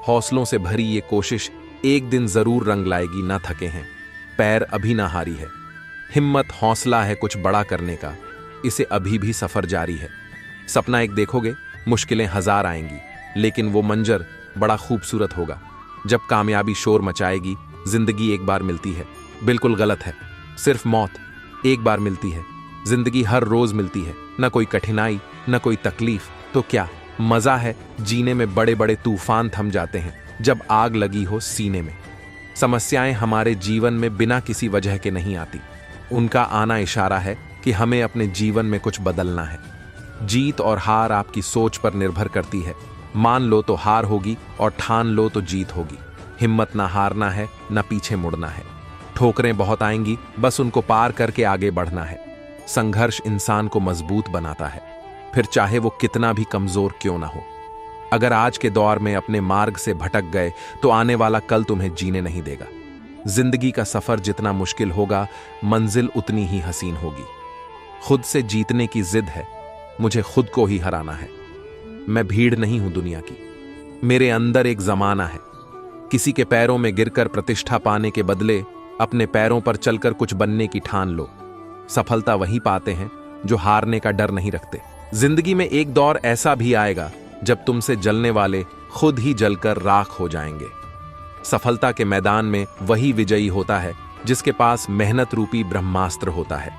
Speaker 1: हौसलों से भरी ये कोशिश एक दिन जरूर रंग लाएगी। ना थके हैं, पैर अभी ना हारी है। हिम्मत, हौसला है कुछ बड़ा करने का, इसे अभी भी सफर जारी है। सपना एक देखोगे, मुश्किलें हजार आएंगी, लेकिन वो मंजर बड़ा खूबसूरत होगा। जब कामयाबी शोर मचाएगी। जिंदगी एक बार मिलती है, बिल्कुल गलत है। सिर्फ मौत एक बार मिलती है। जिंदगी हर रोज मिलती है, न कोई कठिनाई न कोई तकलीफ। तो क्या मजा है जीने में। बड़े बड़े तूफान थम जाते हैं जब आग लगी हो सीने में। समस्याएं हमारे जीवन में बिना किसी वजह के नहीं आती। उनका आना इशारा है कि हमें अपने जीवन में कुछ बदलना है। जीत और हार आपकी सोच पर निर्भर करती है। मान लो तो हार होगी, और ठान लो तो जीत होगी। हिम्मत ना हारना है, ना पीछे मुड़ना है। ठोकरें बहुत आएंगी, बस उनको पार करके आगे बढ़ना है। संघर्ष इंसान को मजबूत बनाता है, फिर चाहे वो कितना भी कमजोर क्यों ना हो। अगर आज के दौर में अपने मार्ग से भटक गए तो आने वाला कल तुम्हें जीने नहीं देगा। जिंदगी का सफर जितना मुश्किल होगा, मंजिल उतनी ही हसीन होगी। खुद से जीतने की जिद है, मुझे खुद को ही हराना है। मैं भीड़ नहीं हूं दुनिया की, मेरे अंदर एक जमाना है। किसी के पैरों में गिरकर प्रतिष्ठा पाने के बदले अपने पैरों पर चलकर कुछ बनने की ठान लो। सफलता वही पाते हैं जो हारने का डर नहीं रखते। जिंदगी में एक दौर ऐसा भी आएगा जब तुमसे जलने वाले खुद ही जलकर राख हो जाएंगे। सफलता के मैदान में वही विजयी होता है जिसके पास मेहनत रूपी ब्रह्मास्त्र होता है।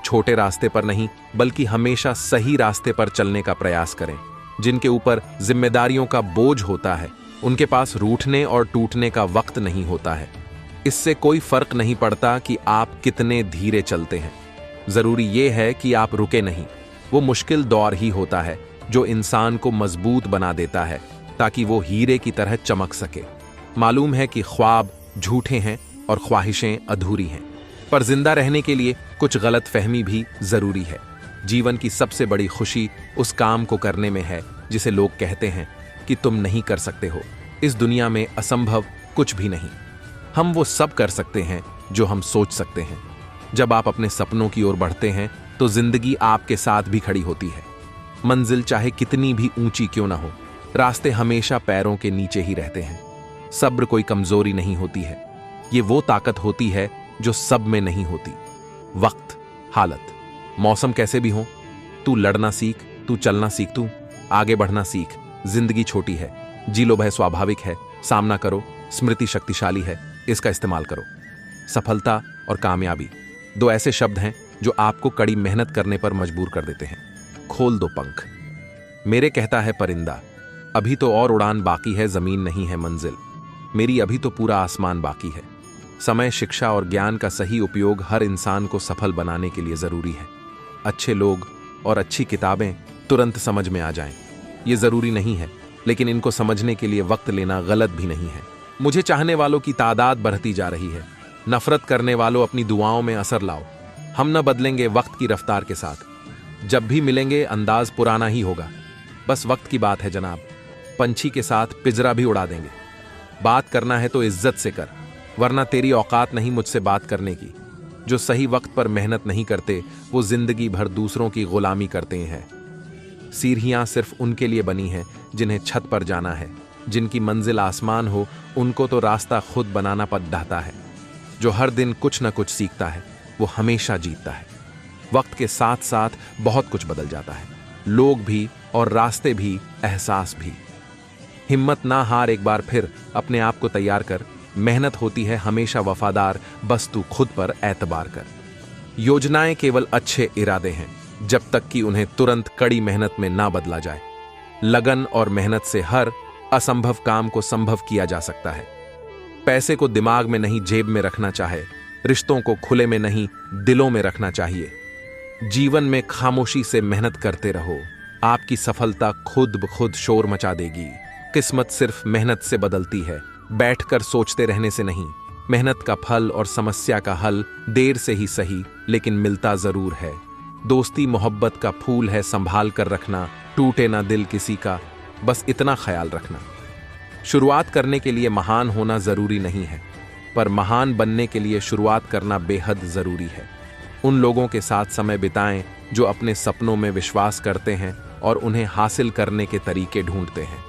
Speaker 1: छोटे रास्ते पर नहीं बल्कि हमेशा सही रास्ते पर चलने का प्रयास करें। जिनके ऊपर जिम्मेदारियों का बोझ होता है उनके पास रूठने और टूटने का वक्त नहीं होता है। इससे कोई फर्क नहीं पड़ता कि आप कितने धीरे चलते हैं, जरूरी यह है कि आप रुके नहीं। वो मुश्किल दौर ही होता है जो इंसान को मजबूत बना देता है ताकि वो हीरे की तरह चमक सके। मालूम है कि ख्वाब झूठे हैं और ख्वाहिशें अधूरी हैं, पर जिंदा रहने के लिए कुछ गलत फहमी भी जरूरी है। जीवन की सबसे बड़ी खुशी उस काम को करने में है जिसे लोग कहते हैं कि तुम नहीं कर सकते हो। इस दुनिया में असंभव कुछ भी नहीं। हम वो सब कर सकते हैं जो हम सोच सकते हैं। जब आप अपने सपनों की ओर बढ़ते हैं तो जिंदगी आपके साथ भी खड़ी होती है। मंजिल चाहे कितनी भी ऊंची क्यों ना हो, रास्ते हमेशा पैरों के नीचे ही रहते हैं। सब्र कोई कमजोरी नहीं होती है, ये वो ताकत होती है जो सब में नहीं होती। वक्त, हालत, मौसम कैसे भी हो, तू लड़ना सीख, तू चलना सीख, तू आगे बढ़ना सीख। जिंदगी छोटी है, जी लो, भय स्वाभाविक है, सामना करो, स्मृति शक्तिशाली है, इसका इस्तेमाल करो। सफलता और कामयाबी दो ऐसे शब्द हैं जो आपको कड़ी मेहनत करने पर मजबूर कर देते हैं। खोल दो पंख, मेरे कहता है परिंदा, अभी तो और उड़ान बाकी है, जमीन नहीं है मंजिल, मेरी अभी तो पूरा आसमान बाकी है। समय, शिक्षा और ज्ञान का सही उपयोग हर इंसान को सफल बनाने के लिए जरूरी है। अच्छे लोग और अच्छी किताबें तुरंत समझ में आ जाएं, ये जरूरी नहीं है, लेकिन इनको समझने के लिए वक्त लेना गलत भी नहीं है। मुझे चाहने वालों की तादाद बढ़ती जा रही है, नफरत करने वालों अपनी दुआओं में असर लाओ। हम न बदलेंगे वक्त की रफ्तार के साथ, जब भी मिलेंगे अंदाज पुराना ही होगा। बस वक्त की बात है जनाब, पंछी के साथ पिंजरा भी उड़ा देंगे। बात करना है तो इज्जत से कर, वरना तेरी औकात नहीं मुझसे बात करने की। जो सही वक्त पर मेहनत नहीं करते वो जिंदगी भर दूसरों की गुलामी करते हैं। सीढ़ियां सिर्फ उनके लिए बनी हैं जिन्हें छत पर जाना है। जिनकी मंजिल आसमान हो उनको तो रास्ता खुद बनाना पड़ता है। जो हर दिन कुछ न कुछ सीखता है वो हमेशा जीतता है। वक्त के साथ साथ बहुत कुछ बदल जाता है, लोग भी और रास्ते भी, एहसास भी। हिम्मत ना हार, एक बार फिर अपने आप को तैयार कर। मेहनत होती है हमेशा वफादार, बस तू खुद पर एतबार कर। योजनाएं केवल अच्छे इरादे हैं जब तक कि उन्हें तुरंत कड़ी मेहनत में ना बदला जाए। लगन और मेहनत से हर असंभव काम को संभव किया जा सकता है। पैसे को दिमाग में नहीं जेब में रखना चाहे, रिश्तों को खुले में नहीं दिलों में रखना चाहिए। जीवन में खामोशी से मेहनत करते रहो, आपकी सफलता खुद ब खुद शोर मचा देगी। किस्मत सिर्फ मेहनत से बदलती है, बैठकर सोचते रहने से नहीं। मेहनत का फल और समस्या का हल देर से ही सही लेकिन मिलता जरूर है। दोस्ती मोहब्बत का फूल है, संभाल कर रखना, टूटे ना दिल किसी का, बस इतना ख्याल रखना। शुरुआत करने के लिए महान होना जरूरी नहीं है, पर महान बनने के लिए शुरुआत करना बेहद जरूरी है। उन लोगों के साथ समय बिताएं जो अपने सपनों में विश्वास करते हैं और उन्हें हासिल करने के तरीके ढूंढते हैं।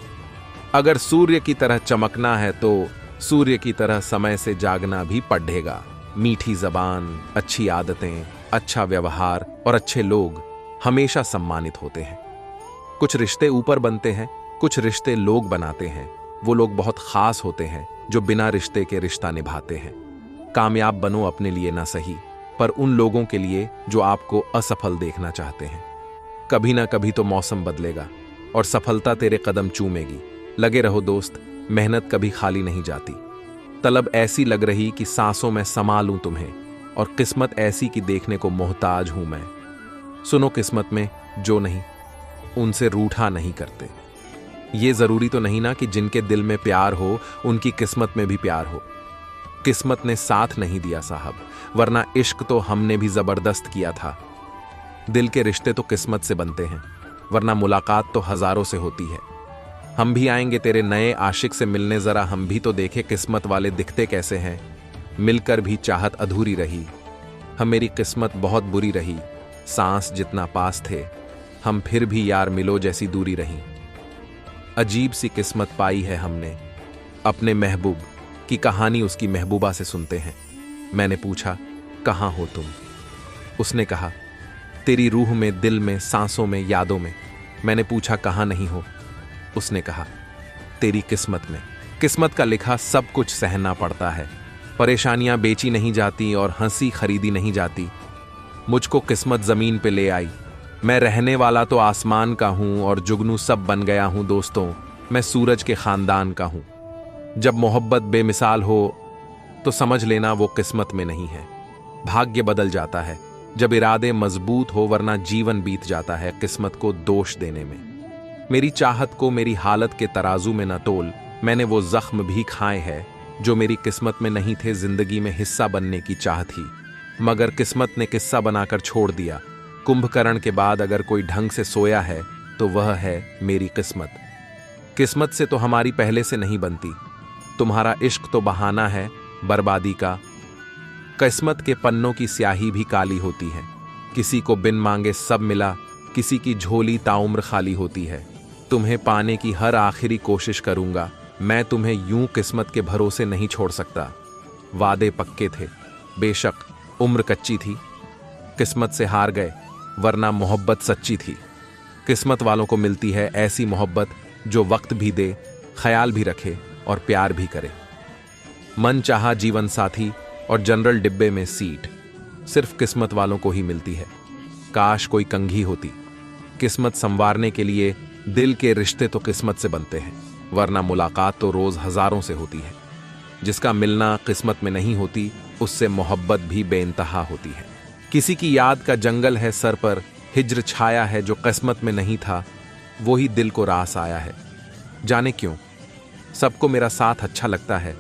Speaker 1: अगर सूर्य की तरह चमकना है तो सूर्य की तरह समय से जागना भी पड़ेगा। मीठी जबान, अच्छी आदतें, अच्छा व्यवहार और अच्छे लोग हमेशा सम्मानित होते हैं। कुछ रिश्ते ऊपर बनते हैं, कुछ रिश्ते लोग बनाते हैं। वो लोग बहुत खास होते हैं जो बिना रिश्ते के रिश्ता निभाते हैं। कामयाब बनो अपने लिए ना सही, पर उन लोगों के लिए जो आपको असफल देखना चाहते हैं। कभी ना कभी तो मौसम बदलेगा और सफलता तेरे कदम चूमेगी। लगे रहो दोस्त, मेहनत कभी खाली नहीं जाती। तलब ऐसी लग रही कि सांसों में समा लूं तुम्हें, और किस्मत ऐसी कि देखने को मोहताज हूं मैं। सुनो किस्मत में जो नहीं, उनसे रूठा नहीं करते। ये जरूरी तो नहीं ना कि जिनके दिल में प्यार हो उनकी किस्मत में भी प्यार हो। किस्मत ने साथ नहीं दिया साहब, वरना इश्क तो हमने भी जबरदस्त किया था। दिल के रिश्ते तो किस्मत से बनते हैं, वरना मुलाकात तो हजारों से होती है। हम भी आएंगे तेरे नए आशिक से मिलने, जरा हम भी तो देखे किस्मत वाले दिखते कैसे हैं। मिलकर भी चाहत अधूरी रही, हम मेरी किस्मत बहुत बुरी रही। सांस जितना पास थे हम, फिर भी यार मिलो जैसी दूरी रही। अजीब सी किस्मत पाई है हमने, अपने महबूब की कहानी उसकी महबूबा से सुनते हैं। मैंने पूछा कहाँ हो तुम? उसने कहा तेरी रूह में, दिल में, सांसों में, यादों में। मैंने पूछा कहाँ नहीं हो? उसने कहा तेरी किस्मत में। किस्मत का लिखा सब कुछ सहना पड़ता है। परेशानियां बेची नहीं जाती और हंसी खरीदी नहीं जाती। मुझको किस्मत जमीन पे ले आई। मैं रहने वाला तो आसमान का हूं और जुगनू सब बन गया हूं दोस्तों, मैं सूरज के खानदान का हूं। जब मोहब्बत बेमिसाल हो तो समझ लेना वो किस्मत में नहीं है, भाग्य बदल जाता है जब इरादे मजबूत हो, वरना जीवन बीत जाता है किस्मत को दोष देने में। मेरी चाहत को मेरी हालत के तराजू में न तोल, मैंने वो जख्म भी खाए हैं जो मेरी किस्मत में नहीं थे। जिंदगी में हिस्सा बनने की चाह थी मगर किस्मत ने किस्सा बनाकर छोड़ दिया। कुंभकर्ण के बाद अगर कोई ढंग से सोया है तो वह है मेरी किस्मत। किस्मत से तो हमारी पहले से नहीं बनती, तुम्हारा इश्क तो बहाना है बर्बादी का। किस्मत के पन्नों की स्याही भी काली होती है, किसी को बिन मांगे सब मिला, किसी की झोली ताउम्र खाली होती है। तुम्हें पाने की हर आखिरी कोशिश करूंगा, मैं तुम्हें यूं किस्मत के भरोसे नहीं छोड़ सकता। वादे पक्के थे, बेशक उम्र कच्ची थी, किस्मत से हार गए वरना मोहब्बत सच्ची थी। किस्मत वालों को मिलती है ऐसी मोहब्बत जो वक्त भी दे, ख्याल भी रखे और प्यार भी करे। मन चाहा जीवन साथी और जनरल डिब्बे में सीट सिर्फ किस्मत वालों को ही मिलती है। काश कोई कंघी होती, किस्मत संवारने के लिए दिल के रिश्ते तो किस्मत से बनते हैं, वरना मुलाकात तो रोज हजारों से होती है। जिसका मिलना किस्मत में नहीं होती उससे मोहब्बत भी बेइंतहा होती है। किसी की याद का जंगल है सर पर, हिज्र छाया है जो किस्मत में नहीं था, वो ही दिल को रास आया है। जाने क्यों सबको मेरा साथ अच्छा लगता है,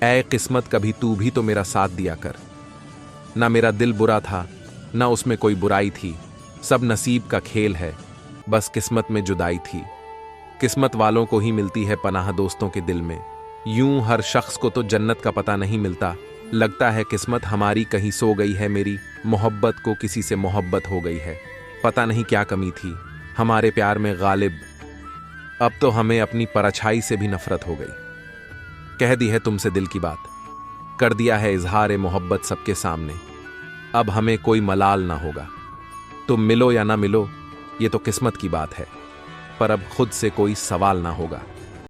Speaker 1: ऐ किस्मत कभी तू भी तो मेरा साथ दिया कर। ना मेरा दिल बुरा था ना उसमें कोई बुराई थी, सब नसीब का खेल है, बस किस्मत में जुदाई थी। किस्मत वालों को ही मिलती है पनाह दोस्तों के दिल में, यूं हर शख्स को तो जन्नत का पता नहीं मिलता। लगता है किस्मत हमारी कहीं सो गई है, मेरी मोहब्बत को किसी से मोहब्बत हो गई है। पता नहीं क्या कमी थी हमारे प्यार में गालिब, अब तो हमें अपनी परछाई से भी नफरत हो गई। कह दी है तुमसे दिल की बात, कर दिया है इजहार मोहब्बत सबके सामने, अब हमें कोई मलाल ना होगा। तुम मिलो या ना मिलो ये तो किस्मत की बात है, पर अब खुद से कोई सवाल ना होगा।